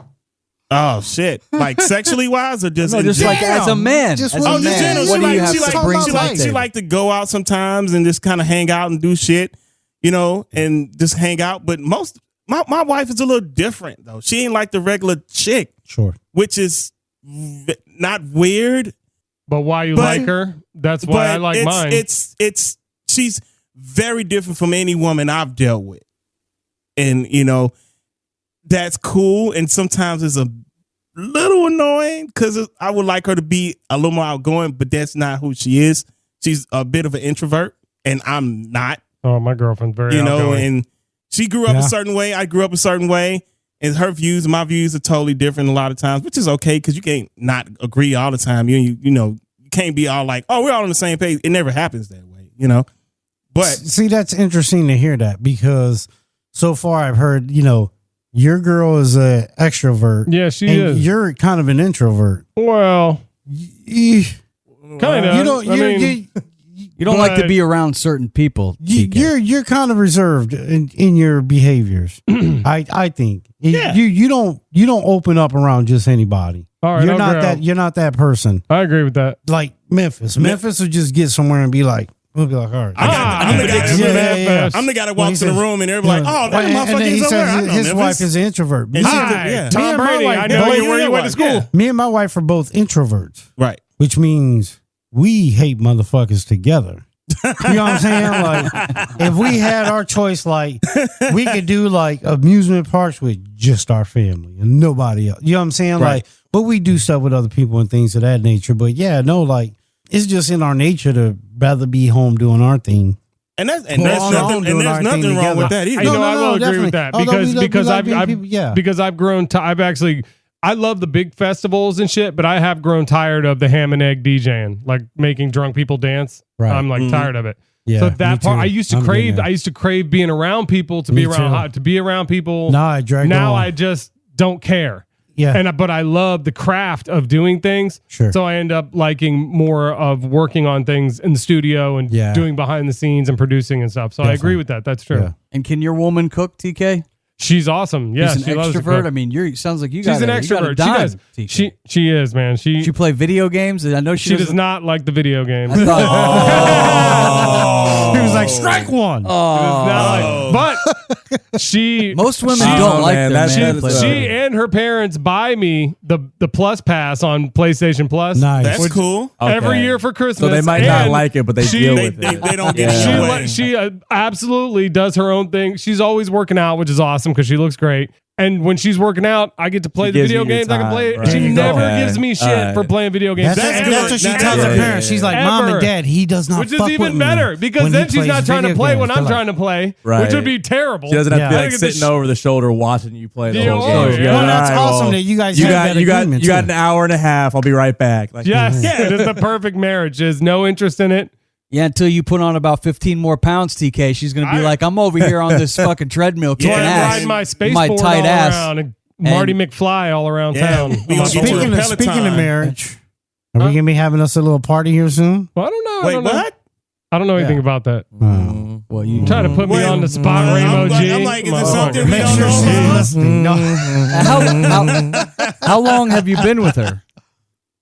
Oh shit! Like sexually wise, or just No, in just like general? as a man. Just as what- a Oh, just man, general. what She do you like, have she to like, bring she to the like, she table? like to go out sometimes and just kind of hang out and do shit, you know, and just hang out. But my wife is a little different though. She ain't like the regular chick, sure. which is not weird, But why you But- like her? That's why but I like mine. she's very different from any woman I've dealt with, and you know, that's cool. And sometimes it's a little annoying because I would like her to be a little more outgoing, but that's not who she is. She's a bit of an introvert, and I'm not, Oh, my girlfriend's very you know, outgoing. and she grew up Yeah. a certain way. I grew up a certain way, and her views and my views are totally different a lot of times, which is okay because you can't not agree all the time. You know, you can't be all like, oh, we're all on the same page. It never happens that way, you know. But See, that's interesting to hear that because so far I've heard, your girl is an extrovert. Yeah, she and is. You're kind of an introvert. Well, kind of. You You don't like to be around certain people. TK. You're kind of reserved in your behaviors. I think. Yeah. You don't open up around just anybody. All right, You're not that person. I agree with that. Like Memphis. Memphis would just get somewhere and be like, we'll be like, all right. I'm the guy that walks in the room and everybody's like, oh, that motherfucker is over there. His wife is an introvert. Hi, Tom Brady. I know where you went to school. Yeah. Me and my wife are both introverts. Right. Which means we hate motherfuckers together. You know what I'm saying? Like, if we had our choice, like, we could do like amusement parks with just our family and nobody else. You know what I'm saying? Right. Like, but we do stuff with other people and things of that nature. But yeah, no, like, it's just in our nature to rather be home doing our thing. And there's nothing wrong with that either. I will agree with that because I've grown. I love the big festivals and shit, but I have grown tired of the ham and egg DJing, like making drunk people dance. Right. I'm like tired of it. Yeah, so that part, too. I used to crave being around people, to be around people. Now I just don't care. Yeah. But I love the craft of doing things. Sure. So I end up liking more of working on things in the studio and doing behind the scenes and producing and stuff. So I agree with that. That's true. Yeah. And can your woman cook, TK? She's awesome. Yeah, she's an extrovert. I mean, sounds like you guys. She's an extrovert. She does. She is, man. She play video games. I know she does not like the video games. He was like, strike one. But most women don't like that. She and her parents buy me the Plus Pass on PlayStation Plus. Nice. That's cool. Every year for Christmas. So they might not like it, but they deal with it. They don't get it away. She absolutely does her own thing. She's always working out, which is awesome because she looks great. And when she's working out, I get to play the video games. I can play it. Right. She never gives me shit for playing video games. That's what she tells her parents. She's like, Mom and Dad, he does not. Which is even better because then she's not trying to play when I'm trying to play, which would be terrible. She doesn't have to be like sitting over the shoulder watching you play the whole game. Well, that's awesome that you guys have that agreement. You got an hour and a half. I'll be right back. Like, yes, it is the perfect marriage. There's no interest in it. Yeah, until you put on about 15 more pounds, TK, she's going to be like, I'm over here on this fucking treadmill kicking ass. Riding my spaceport all around and Marty McFly all around town. Speaking of marriage, are we going to be having us a little party here soon? Well, I don't know. Wait, what? I don't know anything about that. Well, you trying to put me on the spot, Rainbow G. I'm like, is there something we Make don't sure know she's about? listening. No. How long have you been with her?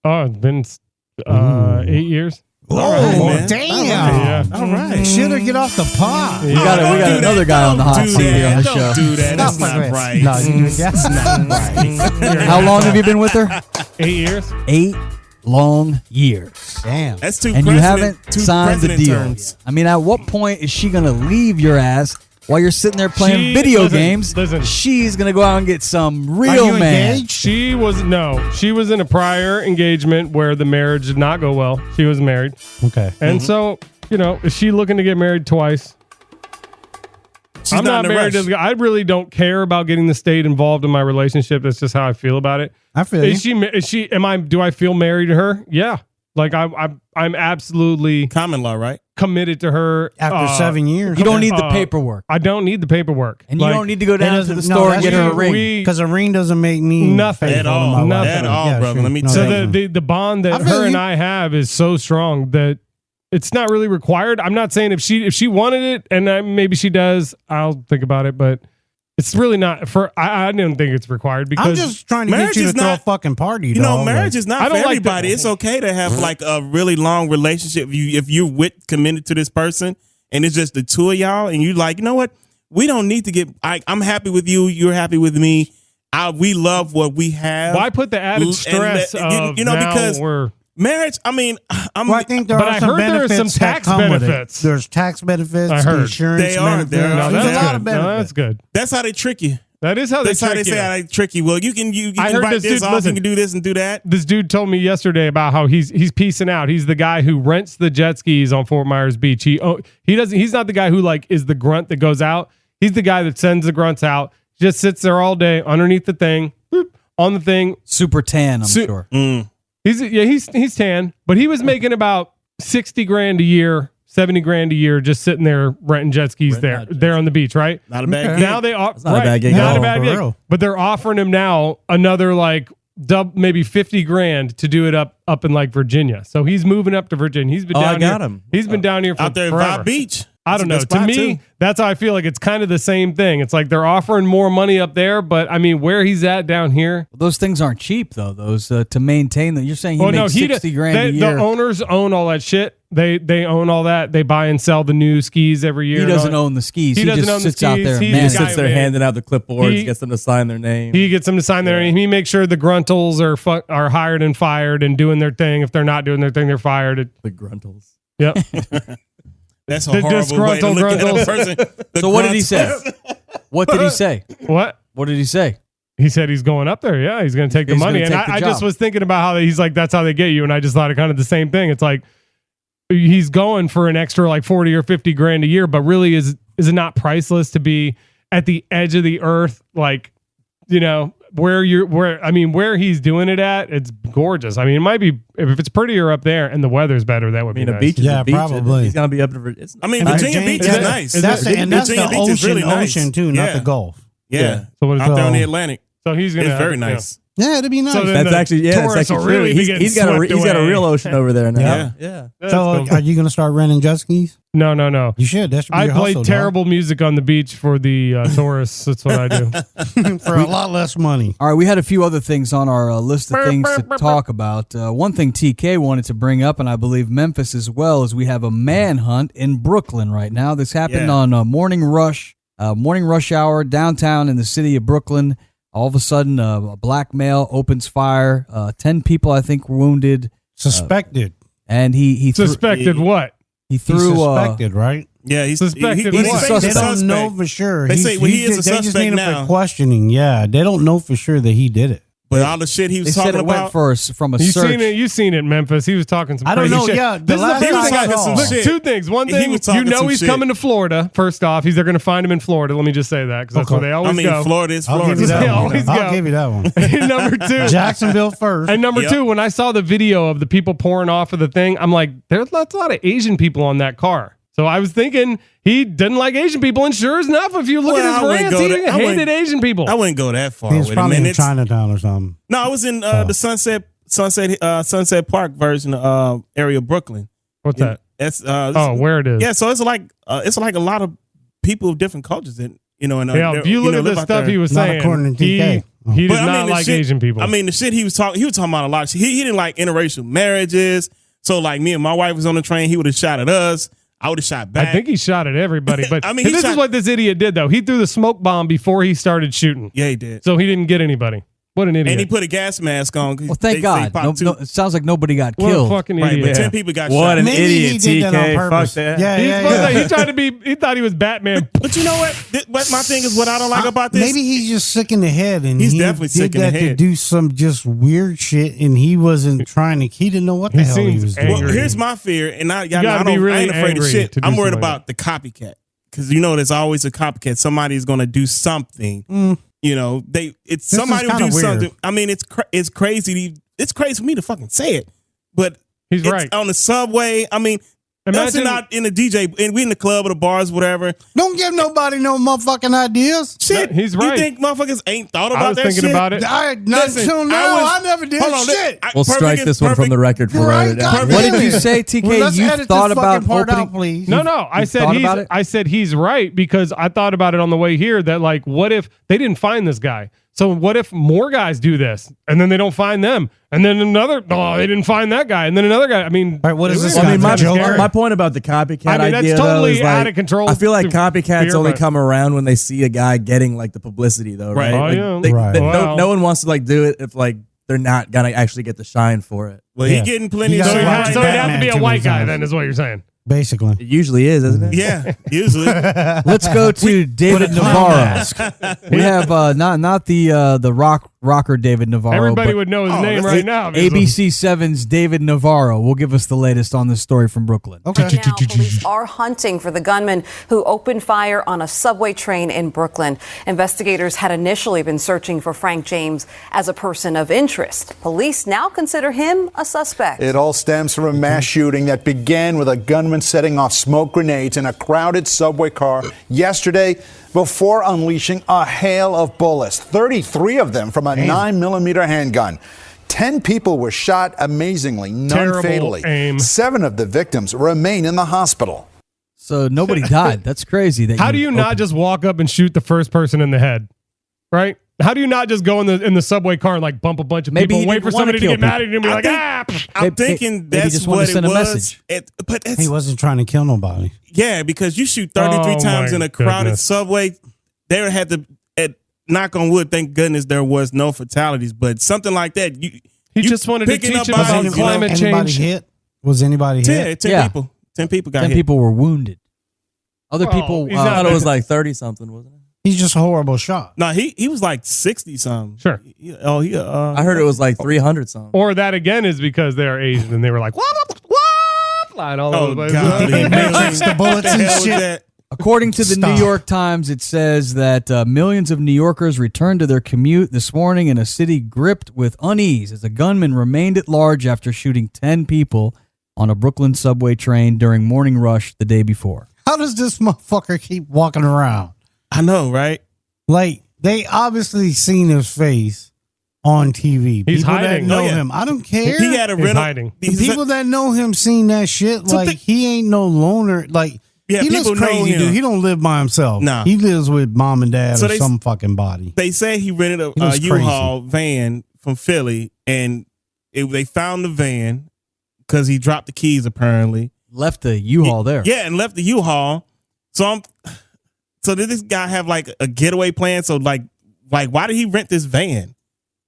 Oh, it's been 8 years. man. Damn. All right. Shit or get off the pot. We got another guy on the hot seat here on the show. Don't do that. That's not right. No, that's not right. How long have you been with her? 8 years. 8 long years. Damn. That's two. And you haven't signed the deal. Terms. I mean, at what point is she going to leave your ass while you're sitting there playing video games? Listen. She's going to go out and get some Are real you man. engaged? She was in a prior engagement where the marriage did not go well. She was married. Okay. And so, is she looking to get married twice? I'm not married to the guy. I really don't care about getting the state involved in my relationship. That's just how I feel about it. I feel Do I feel married to her? Yeah. Like I'm absolutely Common law, right? committed to her. after 7 years. You don't need the paperwork. I don't need the paperwork. And you don't need to go down to the doesn't- no, store and that's get her a you. ring. Because a ring doesn't make me Nothing. faithful At to all. my wife. Nothing. At all, Yeah, brother. sure. Let me No, tell So you. the bond that I feel her and you. I have is so strong that it's not really required. I'm not saying if she wanted it, and maybe she does, I'll think about it. But it's really not for. I don't think it's required because I'm just trying to get marriage you to is throw a not- fucking party. You know, dog. marriage Like, is not I for don't like everybody. the- It's okay to have like a really long relationship. If you're committed to this person and it's just the two of y'all and you like, you know what? We don't need to get. I'm happy with you. You're happy with me. We love what we have. why put the added stress of because we're. marriage. I mean, well, I think there But are I some heard there are benefits some tax that come with it. benefits. There's tax benefits. I heard. Insurance They are. benefits. There are. No, There's that's a lot good. of No, benefits. that's good. that's how they trick you. That is how they That's how they trick say how you. they trick you. Well, you can I heard write this this dude- off. listen. You can do this and do that. This dude told me yesterday about how he's piecing out. He's the guy who rents the jet skis on Fort Myers Beach. He's not the guy who like is the grunt that goes out. He's the guy that sends the grunts out. Just sits there all day underneath the thing, boop, on the thing. Super tan, I'm sure. He's tan, but he was making about $60,000 a year 70 grand a year just sitting there renting jet skis there on the beach, right? Not a bad gig. Now they are not a bad gig. Not a No, bad for gig. real. But they're offering him now another like maybe 50 grand to do it up in like Virginia. So he's moving up to Virginia. He's been down here. He's been down here for out there at forever. Vibe Beach. I don't know. That's a To good me, spot, too. that's how I feel like it's kind of the same thing. It's like they're offering more money up there, but I mean, where he's at down here. Those things aren't cheap though. Those to maintain them. You're saying he makes 60 grand a year. The owners own all that shit. They own all that. They buy and sell the new skis every year. He doesn't own the skis. He doesn't just own the sits out skis. there. He And He just manages. sits there man. handing out the clipboards, He- gets them to sign their name. He gets them to sign their name. He makes sure the gruntles are hired and fired and doing their thing. If they're not doing their thing, they're fired. the gruntles. Yep. That's a The horrible way to disgruntled look at a gruntles. person. The So what did he gruntles. say? What did he say? What? What did he say? He said he's going up there. Yeah, he's going to take the He's money. gonna And take the I just job. was thinking about how he's like, that's how they get you. And I just thought of kind of the same thing. It's like he's going for an extra like 40 or 50 grand a year, but really is it not priceless to be at the edge of the earth? Like, you know, where he's doing it at, it's gorgeous. I mean, it might be, if it's prettier up there and the weather's better, that would I mean, be a nice. beach is Yeah, a beach. probably. He's gonna be up to. It's, I mean, And Virginia Virginia- Beach yeah, is nice. That's the Virginia Beach is really nice. ocean too, not Yeah. the Gulf. Yeah. So what is Out there on the So- Atlantic. So he's going to It's very nice. Yeah, it'd be nice. So then that's the actually that's tourists actually will really true. be getting He's got swept a away. real ocean over there now. Yeah. Yeah. That's so cool. are you going to start renting jet skis? No. You should. That should be I your play hustle, terrible music on the beach for the tourists. That's what I do. dog. For a lot less money. All right, we had a few other things on our list of things to talk about. One thing TK wanted to bring up, and I believe Memphis as well, is we have a manhunt in Brooklyn right now. This happened on morning rush hour downtown in the city of Brooklyn. All of a sudden, a black male opens fire. 10 people, I think, were wounded. Suspected. And he Suspected what? he He's threw suspected, right? Yeah, he's Suspected he's what? a Suspect. They suspect. don't know for sure. They say, well, he is a They just suspect need him now. for questioning. Yeah, they don't know for sure that he did it. But all the shit he They was said talking it went about. from a You search. seen it? You seen it, Memphis? He was talking some I don't crazy know. shit. Yeah, the This is last the he was thing talking I- some look, shit. two things. One He thing, was talking you know some he's shit. coming to Florida. First off, they're going to find him in Florida. Let me just say that because that's where they always I mean, go. Florida is I'll give Florida. you that They one. always I'll go. give you that one. And number two, Jacksonville first. And number Yep. two, when I saw the video of the people pouring off of the thing, I'm like, there's a lot of Asian people on that car. So I was thinking he didn't like Asian people, and sure enough, if you look Well, I at his wouldn't rants, go he there. I hated wouldn't- Asian people. I wouldn't go that far He was with him. probably And in it's- Chinatown or something. No, I was in the Sunset Park version area of Brooklyn. What's that? That's Where it is? yeah. So it's like a lot of people of different cultures that and Yeah, if you look at the stuff he was Not saying, according to TK. he But did I mean, not the like shit- Asian people. I mean, the shit he was talking about a lot. He didn't like interracial marriages. So like me and my wife was on the train, he would have shot at us. I would have shot back. I think he shot at everybody. But I mean, he this is shot- what this idiot did, though. He threw the smoke bomb before he started shooting. Yeah, he did. So he didn't get anybody. What an idiot. And he put a gas mask on. Well, thank God. It sounds like nobody got What killed. a fucking Right, idiot. but 10 people got What shot. an Maybe idiot, he did that on TK. purpose. Fuck that. Yeah, He's yeah, supposed yeah. to- he tried to be, he thought he was Batman. But you know what? What my thing is, what I don't like about this. Maybe he's just sick in the head, and He's he definitely did sick in the that to head. do some just weird shit, and he wasn't trying to. He didn't know what the He hell he seems was doing. angry. Well, here's my fear, and I gotta be really I ain't afraid of angry shit. to do I'm worried something like about the copycat because you know there's always a copycat. Somebody's going to do something. You know, somebody will kinda do weird. something. I mean, it's crazy. It's crazy for me to fucking say it, but He's it's right. on the subway. I mean. That's Imagine- not in the DJ, and we in the club or the bars, whatever. Don't give nobody no motherfucking ideas. Shit, he's right. You think motherfuckers ain't thought about I was that thinking shit? about it. Not Listen, until now. I never did hold on, shit. We'll strike this one from the record for Right, right God now. What damn did you it. say, TK? Well, let's You edit thought this about fucking part opening- out, please. No, I said thought about it? I said he's right because I thought about it on the way here that like, what if they didn't find this guy? So what if more guys do this and then they don't find them? And then they didn't find that guy. And then another guy. I mean, All right, what is this Well, I mean, guy's my, a Joker? my point about the copycat I mean, that's idea, totally though, is like, out of control I feel like to copycats fear, only but- come around when they see a guy getting like the publicity, though, right? Right. Oh, Like, yeah. Right. Wow. no one wants to like do it if like they're not gonna actually get the shine for it. Well, Yeah. he getting plenty You of gotta shit. watch right so now. it'd have to be a Batman white too guy many then, times. is what you're saying. Basically. It usually is, isn't it? Yeah, usually. Let's go to David Navarro. We have not the rocker David Navarro. Everybody but would know his name that's right now. because of- ABC7's David Navarro will give us the latest on this story from Brooklyn. Okay. Now, police are hunting for the gunman who opened fire on a subway train in Brooklyn. Investigators had initially been searching for Frank James as a person of interest. Police now consider him a suspect. It all stems from a mass shooting that began with a gunman gunman setting off smoke grenades in a crowded subway car yesterday before unleashing a hail of bullets, 33 of them from a 9mm handgun. 10 people were shot, amazingly, none Terrible fatally. aim. 7 of the victims remain in the hospital. So nobody died. That's crazy. How do you not just walk up and shoot the first person in the head? Right? How do you not just go in the subway car and like bump a bunch of people and wait for somebody to get mad at you and be like, I'm thinking that's what it was. He wasn't trying to kill nobody. Yeah, because you shoot 33 times in a crowded subway. There had to, knock on wood, thank goodness there was no fatalities, but something like that. He just wanted to teach him about climate change. Anybody hit? Was anybody hit? 10 people. 10 people got 10 hit. people were wounded. Other people, I thought it was like 30 something, wasn't it? He's just a horrible shot. No, he was like 60 something. Sure. I heard it was like 300 something. Or that again is because they're Asian and they were like, what? Flying all over the place. God. The bullets and shit. According to the New York Times, it says that millions of New Yorkers returned to their commute this morning in a city gripped with unease as a gunman remained at large after shooting 10 people on a Brooklyn subway train during morning rush the day before. How does this motherfucker keep walking around? I know, right? Like, they obviously seen his face on TV. He's people hiding. that know him. I don't care. He had a He's rental. hiding. The people that know him seen that shit. So Like, he ain't no loner. Like, Yeah, he people looks know crazy, him. dude. He don't live by himself. Nah. He lives with mom and dad So or they- some fucking body. They say he rented He a was U-Haul van from Philly, and they found the van because he dropped the keys apparently. Left the U-Haul there. Yeah, and left the U-Haul. So did this guy have like a getaway plan? So like why did he rent this van?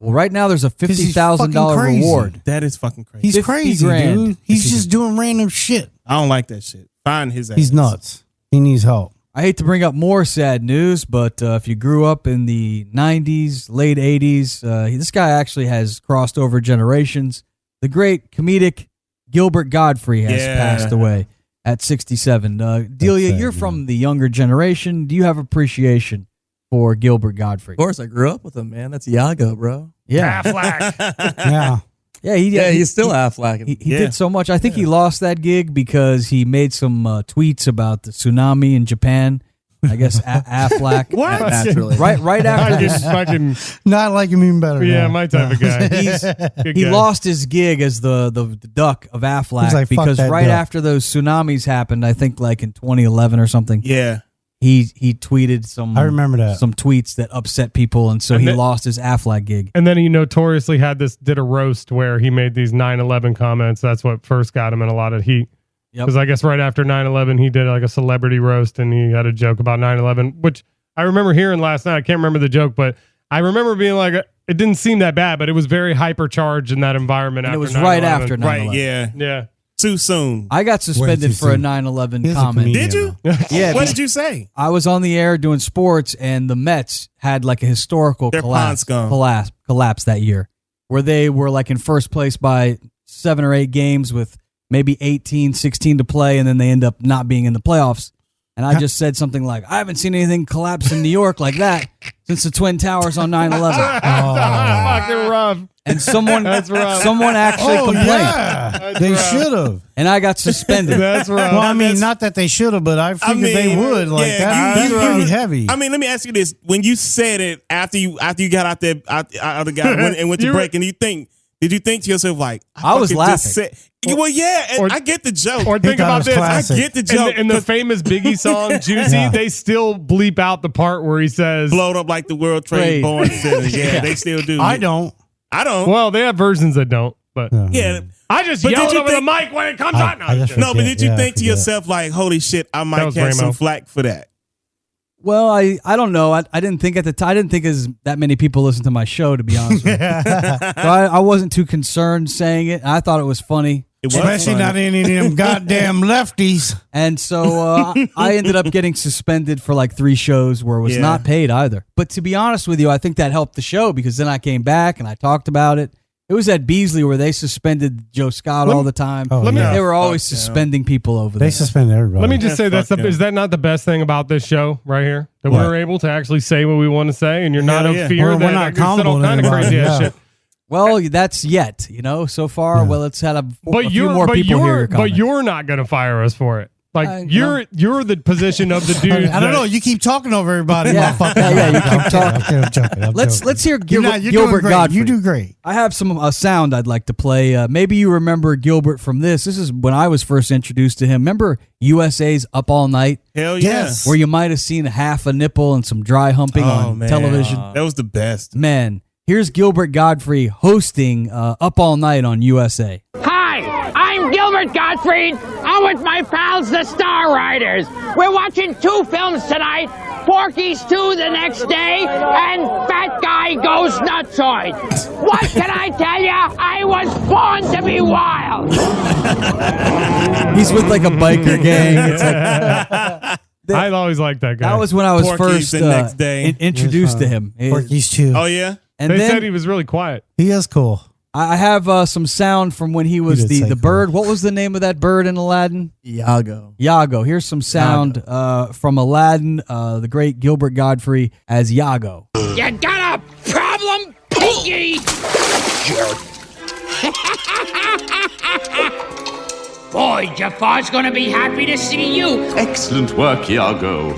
Well, right now there's a $50,000 fucking crazy. reward. That is fucking crazy. He's 50 crazy, grand. dude. He's just doing random shit. I don't like that shit. Find his ass. He's nuts. He needs help. I hate to bring up more sad news, but if you grew up in the 90s, late 80s, this guy actually has crossed over generations. The great comedic Gilbert Gottfried has passed away at 67. Delia, you're from the younger generation. Do you have appreciation for Gilbert Gottfried? Of course, I grew up with him, man. That's Iago, bro. Yeah. Aflac. Yeah. Yeah, he's still Aflac. He did so much. I think he lost that gig because he made some tweets about the tsunami in Japan. I guess Aflac. What? Naturally. Right after I this, just fucking, Not like him even better. yeah, now. my type of guy. Good he guy. lost his gig as the duck of Aflac He's like, "Fuck because that right duck." after those tsunamis happened, I think like in 2011 or something, Yeah. he tweeted some. I remember that. some tweets that upset people, and so And he then- lost his Aflac gig. And then he notoriously did a roast where he made these 9/11 comments. That's what first got him in a lot of heat. Yep. Because I guess right after 9/11, he did like a celebrity roast and he had a joke about 9/11, which I remember hearing last night. I can't remember the joke, but I remember being like, it didn't seem that bad, but it was very hypercharged in that environment. And after it was 9/11. right after 9/11. Right, yeah. Yeah. Too soon. I got suspended too for a soon. 9/11 He's a comment. comedian. Did you? Yeah, What did you say? I was on the air doing sports, and the Mets had like a historical Their collapse pond scum. that year, where they were like in first place by 7 or 8 games with maybe 18, 16 to play, and then they end up not being in the playoffs. And I just said something like, I haven't seen anything collapse in New York like that since the Twin Towers on 9/11. Fucking rough. And someone That's rough. actually complained. Yeah. They should have. And I got suspended. That's rough. Well, I mean, not that they should have, but I figured they would. Like, yeah, that's you- pretty heavy. I mean, let me ask you this: when you said it after you got out there, out the guy and went to You break, and did you think to yourself like, I was fucking laughing. just said- well, yeah, and or- I get the joke. Or think thought it about was this. classic. I get the joke. In the famous Biggie song, Juicy, Yeah. they still bleep out the part where he says, blowed up like the World Trade Born Center. Yeah, they still do. I don't. I don't. well, they have versions that don't, but Yeah. I just But did yelled you over think- the mic when it comes I- out. I just No, but did you Yeah, think to forget. yourself like, holy shit, I That might was catch some Ramo. flack for that? Well, I don't know. I didn't think at the time. I didn't think as that many people listen to my show, to be honest with you. So I wasn't too concerned saying it. I thought it was funny. It was Especially funny. not any of them goddamn lefties. And so I ended up getting suspended for like 3 shows where it was Yeah. not paid either. But to be honest with you, I think that helped the show because then I came back and I talked about it. It was at Beasley where they suspended Joe Scott all the time. Oh, yeah. They were always Fuck, yeah. suspending people over They there. suspended everybody. Let me just say fuck is that not the best thing about this show right here? That What? we're able to actually say what we want to say, and you're not Hell in yeah. fear We're that not I could say all accountable to kind of anybody, crazy ass yeah. shit. Well, that's yet, so far. Well, it's had a few more people hear your comment. But you're not going to fire us for it. Like you're the position of the dude. I don't know. You keep talking over everybody. Yeah, you keep talking. I'm joking. Let's hear You're Gilbert Gottfried. You do great. I have a sound I'd like to play. Maybe you remember Gilbert from this. This is when I was first introduced to him. Remember USA's Up All Night? Hell yeah. Yes. Where you might have seen half a nipple and some dry humping on television. That was the best. Man, here's Gilbert Gottfried hosting Up All Night on USA. Hi, I'm Gilbert Gottfried. I'm with my pals, the Star Riders. We're watching 2 films tonight, Porky's 2 the next day, and Fat Guy Goes Nutsoid. What can I tell ya? I was born to be wild. He's with like a biker gang. It's like, I always liked that guy. that was when I was Porky's first the next day. introduced to him. Porky's too. Oh, yeah? And they then said he was really quiet. He is cool. I have some sound from when he was did say the cool. bird. What was the name of that bird in Aladdin? Iago. Iago. Here's some sound from Aladdin, the great Gilbert Gottfried as Iago. You got a problem, Pinky? Boy, Jafar's gonna be happy to see you. Excellent work, Iago.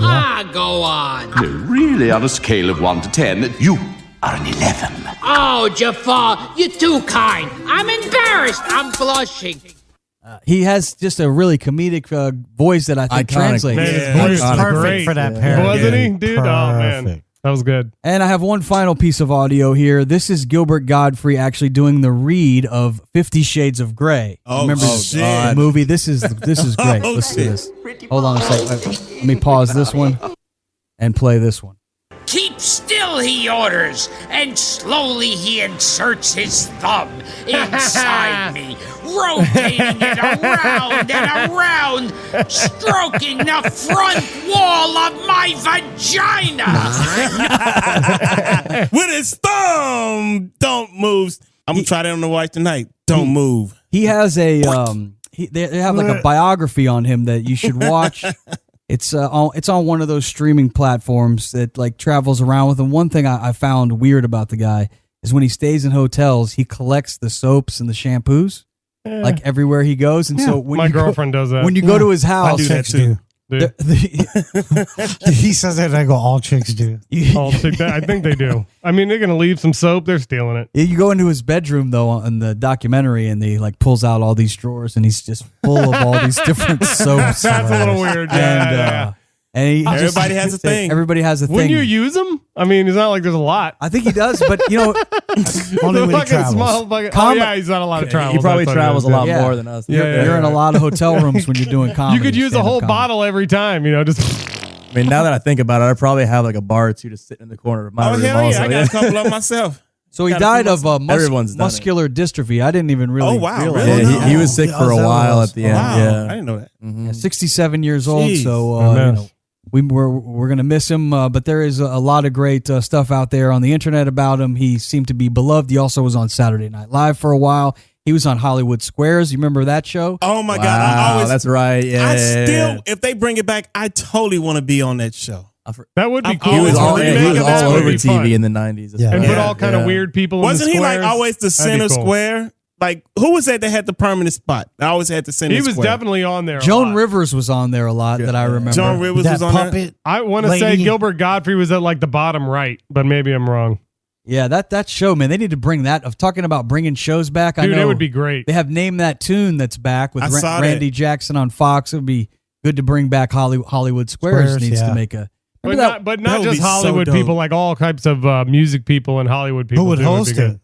Go on. No, really, on a scale of 1 to 10, you are an 11. Oh, Jafar, you're too kind. I'm embarrassed. I'm blushing. He has just a really comedic voice that I think Iconic. translates. Man, Yeah. his voice He's was perfect great. for that parrot. Wasn't he, dude? Oh, man. Perfect. That was good. And I have one final piece of audio here. This is Gilbert Gottfried actually doing the read of 50 Shades of Grey. Oh, Remember shit. the movie? This is great. Oh, Listen to shit. this. Hold on a second. Let me pause this one and play this one. Keep still, he orders, and slowly he inserts his thumb inside me, rotating it around and around, stroking the front wall of my vagina. With his thumb. Don't move. I'm going to try that on the wife tonight. Don't move. He has a they have like a biography on him that you should watch. It's on one of those streaming platforms that like travels around with him. One thing I found weird about the guy is when he stays in hotels, he collects the soaps and the shampoos like everywhere he goes. And so when My girlfriend does that. When you go to his house, I do that Chicks too. do. Dude. He says that, and I go, all chicks do. I'll take that. I think they do. I mean, they're going to leave some soap. They're stealing it. You go into his bedroom though in the documentary, and he like pulls out all these drawers, and he's just full of all these different soaps. That's a little weird. Yeah, And Everybody has a thing. Everybody has a thing. Wouldn't you use them? I mean, it's not like there's a lot. I think he does, but Only when he Fucking travels. small fucking- oh, yeah, he's not a lot of travels. He probably That's what it travels is, a lot yeah. more than us. You're in a lot of hotel rooms when you're doing comedy. You could use a stand-up whole comedy. bottle every time, just. I mean, now that I think about it, I probably have like a bar or two just sitting in the corner of my Oh, room hell also. yeah. I got a couple of myself. So he Gotta died feel of Everyone's done it. muscular dystrophy. I didn't even really Oh, wow, realize. really? Yeah, he was sick for a while at the end. Wow. I Yeah. didn't know that. Yeah, 67 years old, Jeez. so we're gonna miss him. But there is a lot of great stuff out there on the internet about him. He seemed to be beloved. He also was on Saturday Night Live for a while. He was on Hollywood Squares. You remember that show? Oh, my God. Wow, that's right. Yeah. I still, if they bring it back, I totally want to be on that show. That would be I'm cool. He was always all, really he was making that all would over be TV fun. in the 90s. Yeah. And put Yeah. all kind of weird people in Wasn't the he like squares. always the That'd be center cool. square? Like, who was that had the permanent spot? I always had the center He was square. definitely on there. a Joan lot. Rivers was on there a lot that I remember. Joan Rivers That was on there. puppet. I want to say lady. Gilbert Gottfried was at like the bottom right, but maybe I'm wrong. Yeah, that show, man. They need to bring that. Of talking about bringing shows back. I Dude, know it would be great. They have Name That Tune that's back with I saw that. Randy Jackson on Fox. It would be good to bring back Hollywood Squares. Squares, Needs yeah. to make a. But Remember that? not that would just be so Hollywood dope. people, like all types of music people and Hollywood people. Who would too, would be host good. it?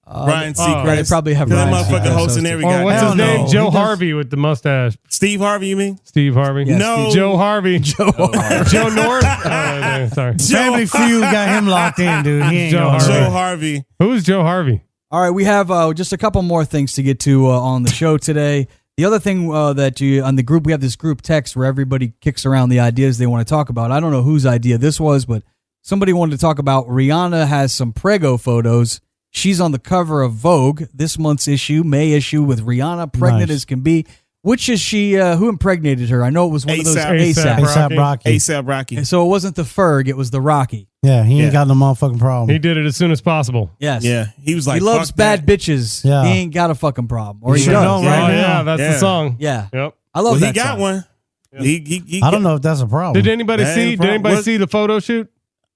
Ryan Oh, Seacrest. they probably have That Ryan motherfucker Seacrest hosting hosting. every Or guy. what's his Hell name? no. Joe He does- Harvey with the mustache. Steve Harvey, you mean? Steve Harvey. Yes, No. Joe Harvey. Joe Harvey. Joe North. Oh, sorry. Family Feud got him locked in, dude. He ain't Joe going Harvey. Joe nowhere. Harvey. Who's Joe Harvey? All right, we have just a couple more things to get to on the show today. The other thing that you on the group, we have this group text where everybody kicks around the ideas they want to talk about. I don't know whose idea this was, but somebody wanted to talk about Rihanna has some prego photos. She's on the cover of Vogue this month's issue, May issue, with Rihanna pregnant Nice. as can be. Which is she? Who impregnated her? I know it was one of those A$AP. A$AP Rocky. A$AP Rocky. So it wasn't the Ferg, it was the Rocky. Yeah, he ain't got no motherfucking problem. He did it as soon as possible. Yes. Yeah, he was like, he loves fuck bad that. bitches. Yeah. He ain't got a fucking problem. Or he You does. know, right Oh, now. yeah, that's the song. Yeah. Yep. I love Well, that he got song. one. He I don't know if that's a problem. Did anybody That see? ain't a Did anybody problem. see the photo shoot?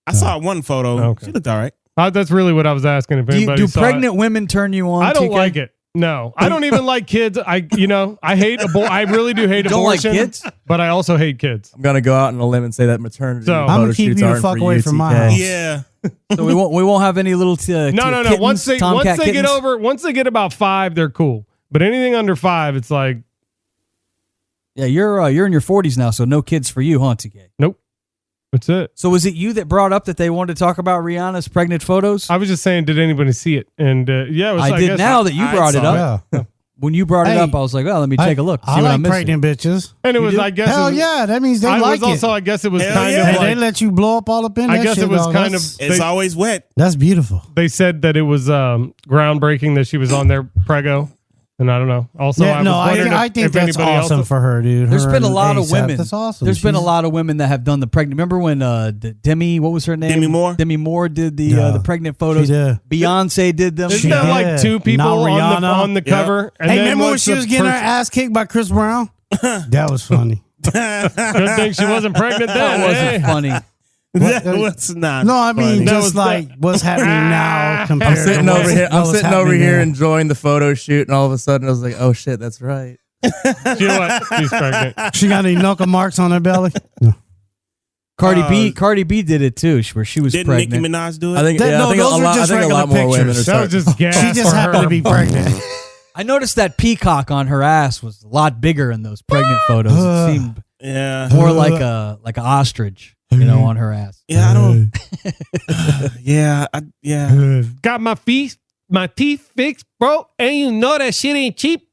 I saw one photo. Okay. She looked all right. That's really what I was asking. If Do, anybody do saw pregnant it. women turn you on? I don't TK? like it. No, I don't even like kids. I hate I really do hate Don't like abortion. kids? But I also hate kids. I'm gonna go out on a limb and say that maternity So- photo I'm gonna keep shoots you the aren't fuck for away you, from my TK. house. Yeah. So we won't have any little No. kittens, Once they Tomcat get kittens? once they get about 5, they're cool. But anything under 5, it's like Yeah, you're in your 40s now, so no kids for you, huh, TK? nope. That's it. So was it you that brought up that they wanted to talk about Rihanna's pregnant photos? I was just saying, did anybody see it? And yeah, it was, I did guess- now that you I brought it saw up. Yeah. When you brought it Hey, up, I was like, well, let me take a look. See I what like I'm missing. pregnant bitches. And it You was, do? I guess, Hell it was, yeah, that means they I like was also, it. I guess it was Hell kind yeah. of Hey, like they let you blow up all up in I that guess shit, it was dog. kind That's- It's They- always wet. That's beautiful. they said that it was groundbreaking that she was on their prego, and I don't know. Also, Yeah, no, I wondering think if that's anybody awesome else, for her, dude. There's Her been a and lot of A$AP, women. That's awesome. There's been a She's- lot of women that have done the pregnant. Remember when Demi, what was her name? Demi Moore? Demi Moore did the Yeah. pregnant photos. She did. Beyonce did them. Isn't She that did. like 2 people Not on Rihanna. the cover? And Hey, then remember when what's she the was getting her person- ass kicked by Chris Brown? That was funny. Good thing she wasn't pregnant then. That wasn't eh? funny. That was not. No, I mean funny. That just was like what's happening now compared I'm sitting to over here. I'm what's sitting over happening here now. enjoying the photo shoot, and all of a sudden I was like, "Oh shit, that's right." You know what? She's pregnant. She got any knuckle marks on her belly? No. Cardi B did it too, where she was Didn't pregnant. Nicki Minaj do it? I think. That- Yeah, no, I think those a were lot. I just think a regular lot more women are pictures. That was starting. just gas. She just for happened her. to be pregnant. I noticed that peacock on her ass was a lot bigger in those pregnant photos. It seemed Yeah. more like an ostrich, on her ass. Yeah, I don't. Yeah. Got my teeth fixed, bro, and you know that shit ain't cheap.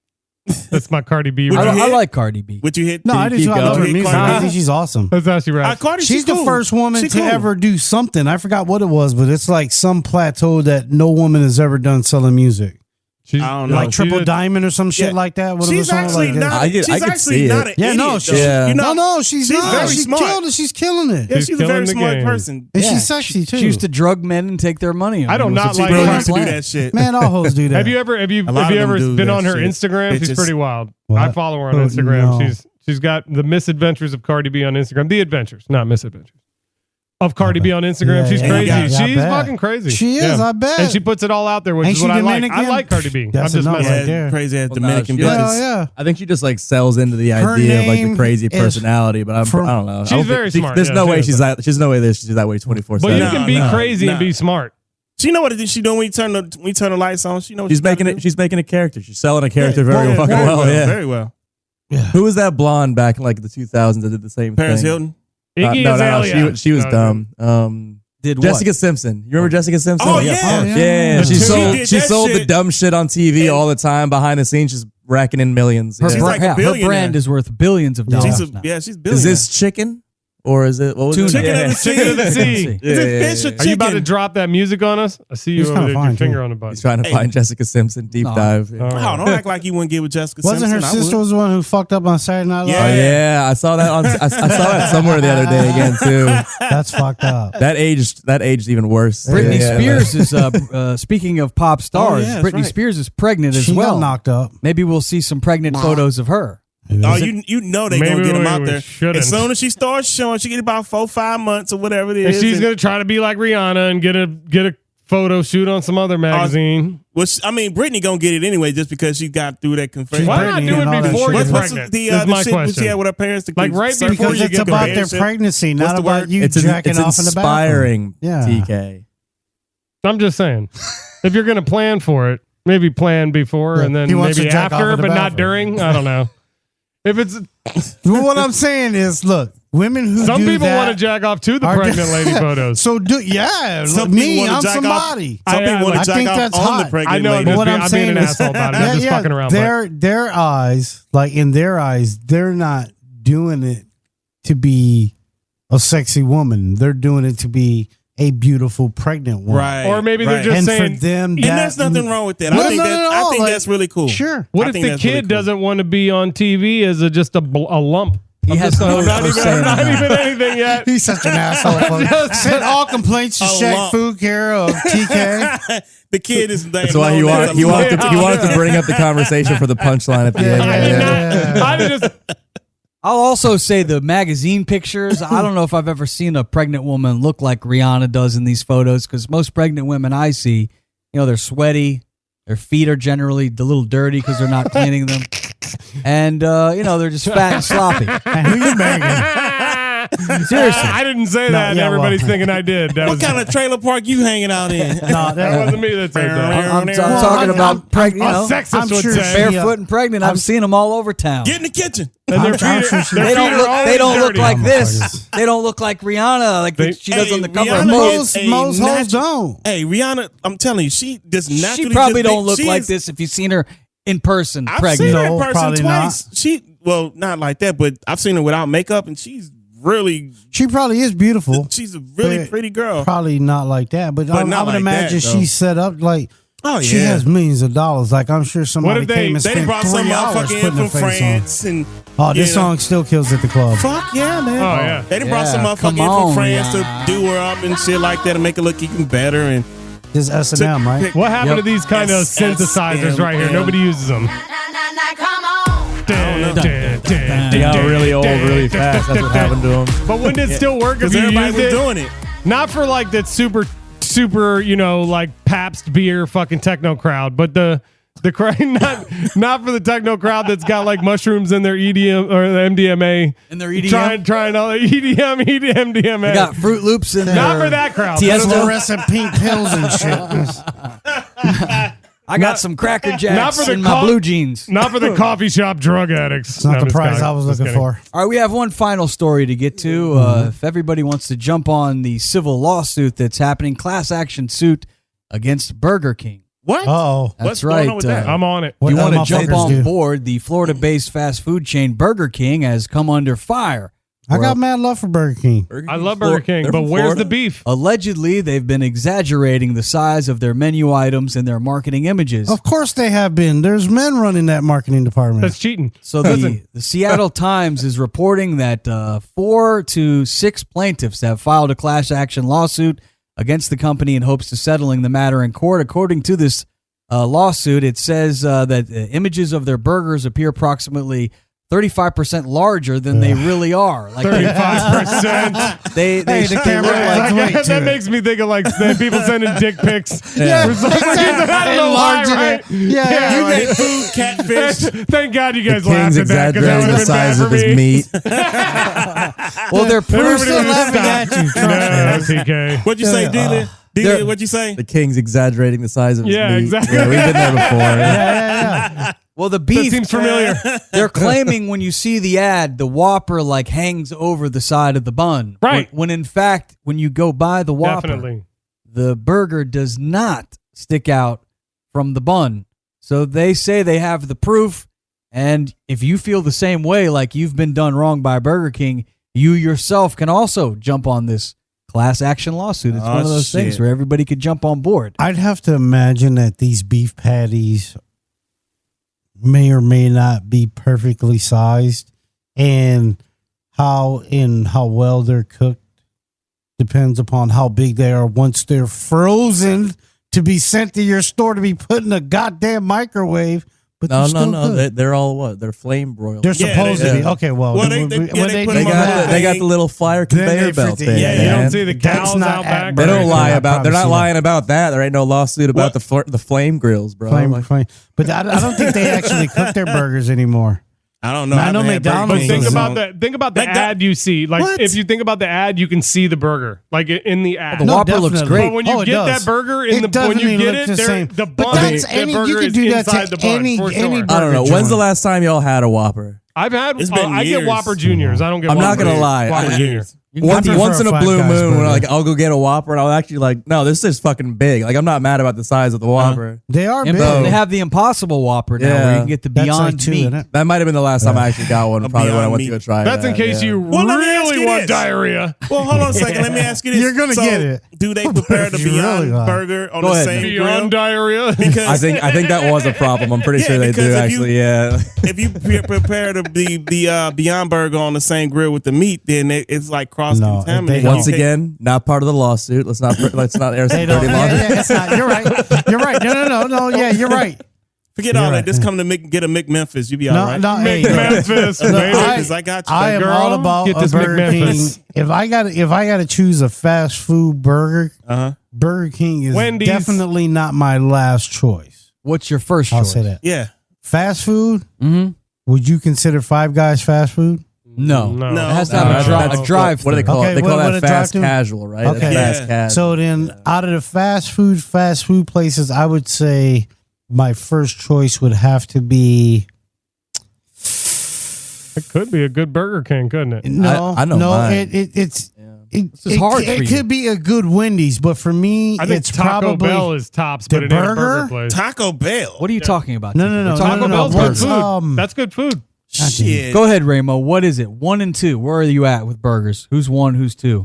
That's my Cardi B. Would right? you I hit? like Cardi B. Would you hit? No, I just keep I love her going. music. I think she's awesome. That's how she raps. Cardi, She's the cool. first woman She to cool. ever do something. I forgot what it was, but it's like some plateau that no woman has ever done selling music. She's, I don't know. Like Triple She's- Diamond or some shit Yeah. like that. What She's was it, actually like that? not. I could she's see actually it. not an Yeah, idiot. no, though. she's, Yeah. You know, no, she's not. very She's smart. killed it. She's killing it. Yeah, She's she's a killing very the smart game. person. And Yeah, she's sexy too. She used to drug men and take their money. I do mean, it not was a like brilliant her. Girls do plan. that shit. Man, all hoes do that. Have you ever A lot have of you them ever do been that on her shit. Instagram? It's She's just- pretty wild. What? I follow her on Oh, Instagram. no. She's got the misadventures of Cardi B on Instagram. The adventures, not misadventures. Of Cardi B on Instagram. Yeah, She's yeah, crazy. yeah, I She's bet. fucking crazy. She is, I bet. And she puts it all out there, which Ain't is she what I like. I Dominican? like Cardi B. That's I'm just enough messing. right there. Crazy ass Well, no, Dominican she bitches. does. yeah. I think she just like sells into the Her idea of like the name crazy is personality, but I don't know. I She's don't very think smart, There's yeah, no way seriously. she's no way she's that way 24/7. But you No, can be no, crazy and no. be smart. She know what it is she doing when you turn the lights on. She know what She's she gotta making it. do. She's making a character. She's selling a character Yeah, very fucking well. Yeah. Very well. Who was that blonde back in like the 2000s that did the same Paris thing? Hilton. Iggy No, Azalea. she was No, dumb. Did Jessica what? Simpson. You remember Jessica Simpson? Oh, yeah. Yeah. She She sold did she that sold the shit. dumb shit on TV all the time behind the scenes, just racking in millions. Her, Yeah. She's like a her billionaire. brand is worth billions of dollars. She's now. she's Is billionaire. this chicken or is it what was Tuna. it? Chicken Yeah. of the sea? Chicken of the sea. Is it fish or chicken? Are you about to drop that music on us? I see you He's over kinda there with fine, your finger too. on the button. He's trying to find Jessica Simpson deep No. dive. All right. Wow, don't act like you wouldn't get with Jessica Wasn't her Simpson. I sister would. was the one who fucked up on Saturday Night Live? Yeah. Oh yeah, I saw that on. I saw that somewhere the other day again too. That's fucked up. That aged even worse. Britney Yeah. Spears is speaking of pop stars. yeah, that's Britney right. Spears is pregnant as She well. got knocked up. Maybe we'll see some pregnant photos of her. Oh, you know they Maybe gonna get them we out there. shouldn't. As soon as she starts showing, she get about 4-5 months or whatever it is. And she's gonna try to be like Rihanna and get a photo shoot on some other magazine. I mean, Brittany gonna get it anyway, just because she got through that confession. Why not Britney do and all it that before shit. you're What's pregnant? the Is my shit that she question. had with her parents? Like right certain before things Because you you it's get get about compared their to. pregnancy, What's not the about word? you It's jacking off in the bathroom. inspiring. Yeah. TK. I'm just saying, if you're gonna plan for it, maybe plan before Yeah, and then he wants maybe to jack off after, in the but not bathroom. during. I don't know. If it's Well, what I'm saying is, look, women who some do people that want to jack off to the are- pregnant lady photos. So yeah, Some me, people wanna I'm jack somebody. Off, some I people want I to jack think off that's on the hot. pregnant I know. lady. Just What I'm I'm saying being an is- asshole about it. I'm just fucking around. But Their eyes, like in their eyes, they're not doing it to be a sexy woman. They're doing it to be a beautiful pregnant woman. Right. Or maybe they're just And saying, for them, And there's nothing wrong with that. I think that's really cool. Sure. what I if think the that's kid really cool. doesn't want to be on TV as just a lump? He has no not for saying not that. even anything yet. He's such an asshole. Send all complaints to A Shaq lump. Food Care of TK. The kid is. That's why he wanted to bring up the conversation for the punchline at the end. I just I'll also say the magazine pictures. I don't know if I've ever seen a pregnant woman look like Rihanna does in these photos, because most pregnant women I see, they're sweaty. Their feet are generally a little dirty because they're not cleaning them. And, they're just fat and sloppy. Who you banging? Seriously. I didn't say that, and everybody's thinking I did. That What kind of trailer park you hanging out in? that wasn't me that said that. I'm talking about pregnant, A sexist I'm would sure say. barefoot and pregnant. I've seen them all over town. Get in the kitchen. And their I'm feet, sure are- she- their They feet don't are look. always They don't look dirty. like Oh my this. goodness. They don't look like Rihanna, like They- she does on the cover Rihanna of Vogue. is a Most hoes natural- don't. Hey, Rihanna, I'm telling you, she just naturally. She probably just don't look she like is- this if you've seen her in person, I've pregnant. seen her in No, person probably twice. Well, not like that, but I've seen her without makeup, and she's really. She probably is beautiful. She's a really But pretty girl. Probably not like that, but But not I would like imagine that, though. she's set up like Oh she yeah. has millions of dollars. Like I'm sure somebody if they- came and They spent brought some 3 hours motherfucker in putting from her face France, and on. Oh, this you know. song still kills at the club. Fuck yeah, man. Oh, yeah. They done brought some Yeah, motherfucker come in on, from France Rihanna. to do her up and shit like that and make her look even better. And This S&M, right? What happened Yep. to these kind of synthesizers right here? Nobody uses them. They got really old really fast. That's what happened to them. But wouldn't it still work if because you everybody used was it? doing it. Not for like that super, like Pabst beer fucking techno crowd, but the crowd, not for the techno crowd that's got like mushrooms in their EDM or the MDMA. In their EDM? Trying all the EDM, MDMA. They got Fruit Loops in there. Not for that crowd. Tiesto. Fluorescent pink pills and shit. I got some Cracker Not Jacks for the in my blue jeans. Not for the coffee shop drug addicts. It's not the prize I was looking for. All right, we have one final story to get to. If everybody wants to jump on the civil lawsuit that's happening, class action suit against Burger King. What? Oh, That's What's right. going on with that? I'm on it. What You the want to motherfuckers jump on do? board? The Florida-based fast food chain Burger King has come under fire. I got mad love for Burger King. I love Burger King, They're but from where's Florida? the beef? Allegedly, they've been exaggerating the size of their menu items and their marketing images. Of course they have been. There's men running that marketing department. That's cheating. So the Seattle Times is reporting that 4 to 6 plaintiffs have filed a class action lawsuit against the company in hopes of settling the matter in court. According to this lawsuit, it says that images of their burgers appear approximately 35% larger than they really are. Like 35%. they Hey, the look camera like adds weight to that it. makes me think of like people sending dick pics. Yeah, For some reason, I don't know why, enlarging right? it. Yeah, You like- get food, catfish. Thank God you The guys laughed king's at that because that exaggerating would the have been bad size for of his me. meat. well, they're Everybody proof. would've laughing stopped. at you. Trust No, TK. What'd you say, Delia? Delia, what'd you say? The king's exaggerating the size of his Yeah, meat. exactly. Yeah, we've been there before. Yeah. Well, the That beef seems familiar. they're claiming when you see the ad, the Whopper like hangs over the side of the bun. Right. When in fact, when you go by the Whopper, Definitely. the burger does not stick out from the bun. So they say they have the proof. And if you feel the same way, like you've been done wrong by Burger King, you yourself can also jump on this class action lawsuit. It's one of those things shit. where everybody could jump on board. I'd have to imagine that these beef patties may or may not be perfectly sized, and how well they're cooked depends upon how big they are once they're frozen to be sent to your store to be put in a goddamn microwave. But No, they're still no. good. They're all what? They're flame broiled. They're Yeah, supposed they- to be. yeah. Okay, well, Well, they when put they them on They that got thing. the little flyer Then they conveyor belt freaking- thing. yeah, You man. don't see the That's cows not out at back. They don't Burger lie King. about. They're not I've lying about that. There ain't no lawsuit about What? the flame grills, bro. Flame, Like, flame. But I don't think they actually cook their burgers anymore. I don't know. I know haven't had Burger McDonald's But King think in so about long. that. Think about the That- ad you see. Like What? if you think about the ad, you can see the burger like in the ad. The Whopper looks definitely. great. But when you it get does. that burger in It the when doesn't you even get look it, the same. the But bun, that's the any- burger you can is do that inside to the bun any- for any sure. burger. I don't know. Burger When's the joint. last time y'all had a Whopper? I've had. It's been I get years. Whopper Juniors. I don't get. I'm not Whopper gonna lie. Whopper I- Juniors. Once prefer in a Five blue Guys moon, when burger. like I'll go get a Whopper, and I'll actually like, no, this is fucking big. Like I'm not mad about the size of the Whopper. They are big. They have the Impossible Whopper now, where Yeah. you can get the That's Beyond like two, Meat. isn't it? That might have been the last time I actually got one. A Probably when I Beyond went to Meat. go try. That's in that, case yeah. you Well, let me ask really you want this. diarrhea. Well, hold on a second. Let me ask you this. You're gonna So, get it. Do they prepare the You Beyond really are. burger on Go the ahead, same Beyond grill? diarrhea. Because I think that was a problem. I'm pretty Yeah, sure they because do if actually. Yeah. if you prepare the Beyond burger on the same grill with the meat, then it's like cross No, contaminated. they Once again, not part of the lawsuit. Let's not air some They don't. dirty Yeah, laundry. yeah, it's not. You're right. You're right. No. Yeah, you're right. forget all You're that. right. Just come to get a McMemphis. You be all right. No, hey, Memphis, look, baby. I got you. I am Girl, all about get a this Burger King. McMemphis. If I got to choose a fast food burger, Uh-huh. Burger King is Wendy's. definitely not my last choice. What's your first I'll choice? say that. Yeah. Fast food. Mm-hmm. Would you consider Five Guys fast food? No. No. No. It has to No, have that's- a drive. What do they call Okay, it? They call what that a fast drive-thru? casual, right? Okay. That's fast Yeah. casual. So then, out of the fast food places, I would say my first choice would have to be It could be a good Burger King, couldn't it? no, I know no. mine. It's This is hard for It you. could be a good Wendy's, but for me, I think it's Taco probably Bell is tops, the but it ain't a burger burger? place. Taco Bell. What are you talking about? No, TK? no, no, We're talking Taco no, Bell's no, good what's, food. That's good food. Shit. Go ahead, Ramo. What is it? 1 and 2. Where are you at with burgers? Who's 1? Who's 2?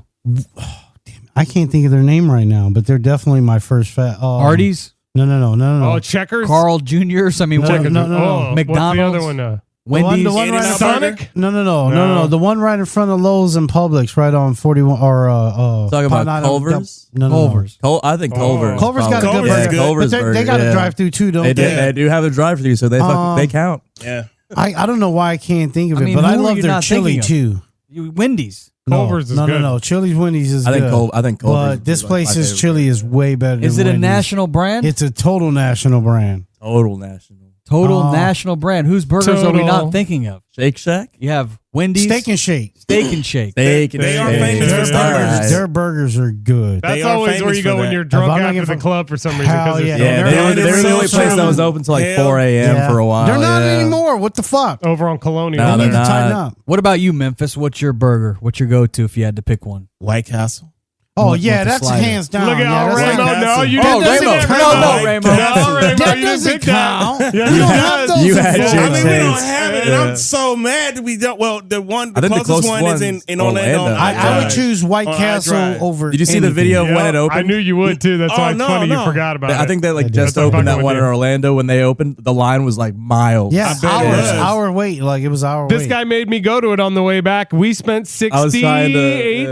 I can't think of their name right now, but they're definitely my first Artie's, No. Oh, Checkers. Carl Jr.'s. I mean, No, what? Checkers. no, no. Oh, what's McDonald's? the other one? Wendy's. The one right in In-N-Out front. Burger? No. The one right in front of Lowe's and Publix, right on 41 or Talking about not- Culver's? No. Culver's. I think Culver's. Culver's got a good Culver's is burger. good. Culver's But they burger, got a yeah. drive-through too, don't They they? do. They do have a drive-through, so they they count. Yeah. I don't know why I can't think of I it, mean, but I who are love you their not chili thinking too. Wendy's. Culver's is no, good. No. Chili's Wendy's is I think good. I think Culver's. But this is like my place's favorite chili burger. is way better. Is than it a Wendy's. national brand? It's a total national brand. Total national. Total national brand. Whose burgers are we Total. not thinking of? Shake Shack. You have Wendy's. Steak and Shake. Steak and Shake. Steak and They are Shake. famous for All burgers. right. Their burgers are good. That's They are always where famous you for go when that. you're drunk If I'm after looking the for- club for some reason. Hell 'cause yeah. it's Yeah, They're they were the only so place that was good. open till like Hell 4 a.m. Yeah. for a while. They're not yeah. anymore. What the fuck? over on Colonial. No, They need they're to tighten not. up. What about you, Memphis? What's your burger? What's your go-to if you had to pick one? White Castle. Oh With yeah, the that's slider. hands down. Look at yeah, that's Ramo. like- No, you Oh, didn't Ramo. say that. No, Ramo. No, Ramo, That you doesn't didn't pick that. count. Yeah, You you don't did. have those. You had before. Jim I mean, we don't Chase. have it, and I'm so mad that we don't. Well, the I think the closest one is one's in Orlando. Orlando. I would choose White On Castle iDrive. over. Did you see the anything. video of when Yeah, it opened? I knew you would too. That's Oh, why it's no, funny no. you forgot about I it. think they like did. just That's what I'm opened that fucking one with in you. Orlando. When they opened, the line was like miles. Yeah, bet it was. hour wait. Like it was hour This wait. guy made me go to it on the way back. We spent I was trying to, $68,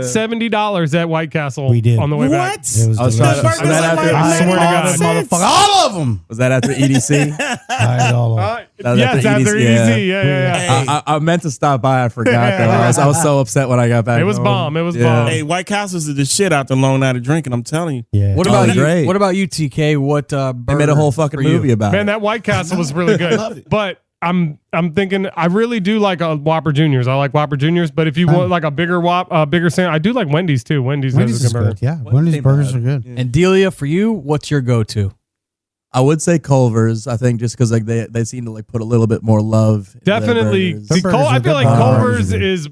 $70 at White Castle We did. on the way back. What? It was I was delicious. trying to. burgers Was that are after? like I swear to God, 99 motherfucker, all of them. Was that after EDC? I had all of them. That was Yes, after EDC, EDC. Yeah. Hey, I meant to stop by. I forgot though. I was so upset when I got back. It was home. bomb. It was Yeah. bomb. hey, White Castles is the shit out the long night of drinking. I'm telling you. Yeah. What Oh, about you? great. What about you, TK? What They burger made a whole fucking for you? movie about Man, it. that White Castle was really good. But I'm thinking I really do like Whopper Juniors. I like Whopper Juniors, but if you want like a bigger bigger sandwich, I do like Wendy's too. Wendy's Wendy's has a is good burger. good. Yeah, Wendy's burgers are good. And Delia, for you, what's your go-to? I would say Culver's. I think just because like they seem to like put a little bit more love. into their Definitely. burgers. Their burgers I are feel like good. Culver's Burgers are is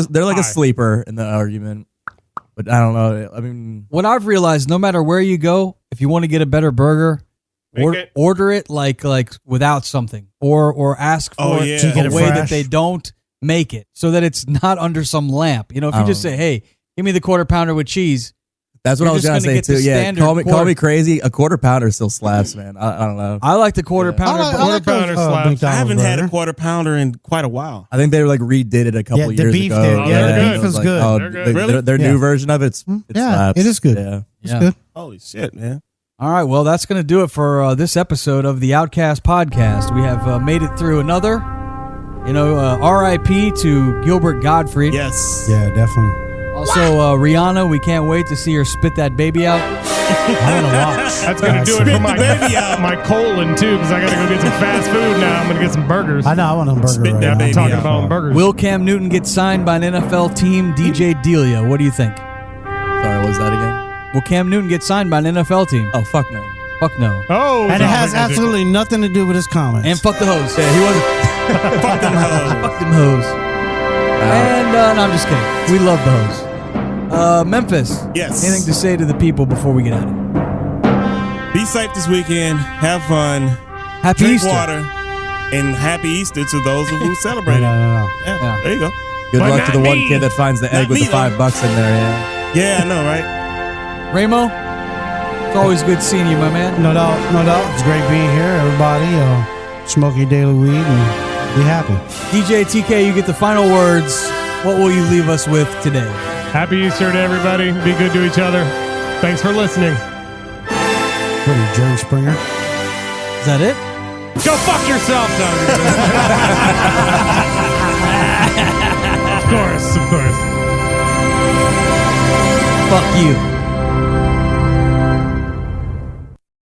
They're like High. a sleeper in the argument. But I don't know. I mean, What I've realized, no matter where you go, if you want to get a better burger, Make it. order it like without something, or ask for Oh, it yeah. To get a it way that fresh. they don't make it, so that it's not under some lamp. You know, if you just say, "Hey, give me the quarter pounder with cheese," that's what You're I was just gonna gonna say get the too. Yeah, standard call me quarter- crazy. A quarter pounder still slaps, man. I don't know. I like the quarter pounder. I but- like pounder those, slaps. McDonald's I haven't had a burger. quarter pounder in quite a while. I think they like redid it a couple Yeah, the years beef ago. did. Yeah, the it beef was is like, good. Oh, They're good. they- Really? Their Yeah. new version of it Yeah, slaps. it is good. Yeah. It's Yeah. good. Holy shit, man. All right, well, that's going to do it for this episode of the Outcast Podcast. We have made it through another, RIP to Gilbert Gottfried. Yes. Yeah, definitely. Also, Rihanna, we can't wait to see her spit that baby out. I'm gonna watch. That's gonna do it for my colon too, because I gotta go get some fast food now. I'm gonna get some burgers. I know. I want a burger. Spit right that now. baby I'm talking out. about burgers. Will Cam Newton get signed by an NFL team? DJ Delia, what do you think? Sorry, what was that again? Will Cam Newton get signed by an NFL team? Oh fuck no. Fuck no. Oh, And it has absolutely nothing to do with his comments. And fuck the hoes. Yeah, he wasn't. Fuck them hoes. Fuck them hoes. And, no, I'm just kidding. We love the hoes. Memphis. Yes. Anything to say to the people before we get out of here? Be safe this weekend. Have fun. Happy Drink Easter. water. And happy Easter to those who celebrate it. No. Yeah, Yeah. there you go. Good But luck to not the one me. kid that finds the egg Not with me, the $5 in there. Yeah. Yeah, I know, right? Ramo, it's always good seeing you, my man. No doubt, no doubt. It's great being here, everybody. Smoke your daily weed and be happy. DJ TK, you get the final words. What will you leave us with today? Happy Easter to everybody. Be good to each other. Thanks for listening. What are you, Jerry Springer? Is that it? Go fuck yourself, Of course, of course. Fuck you.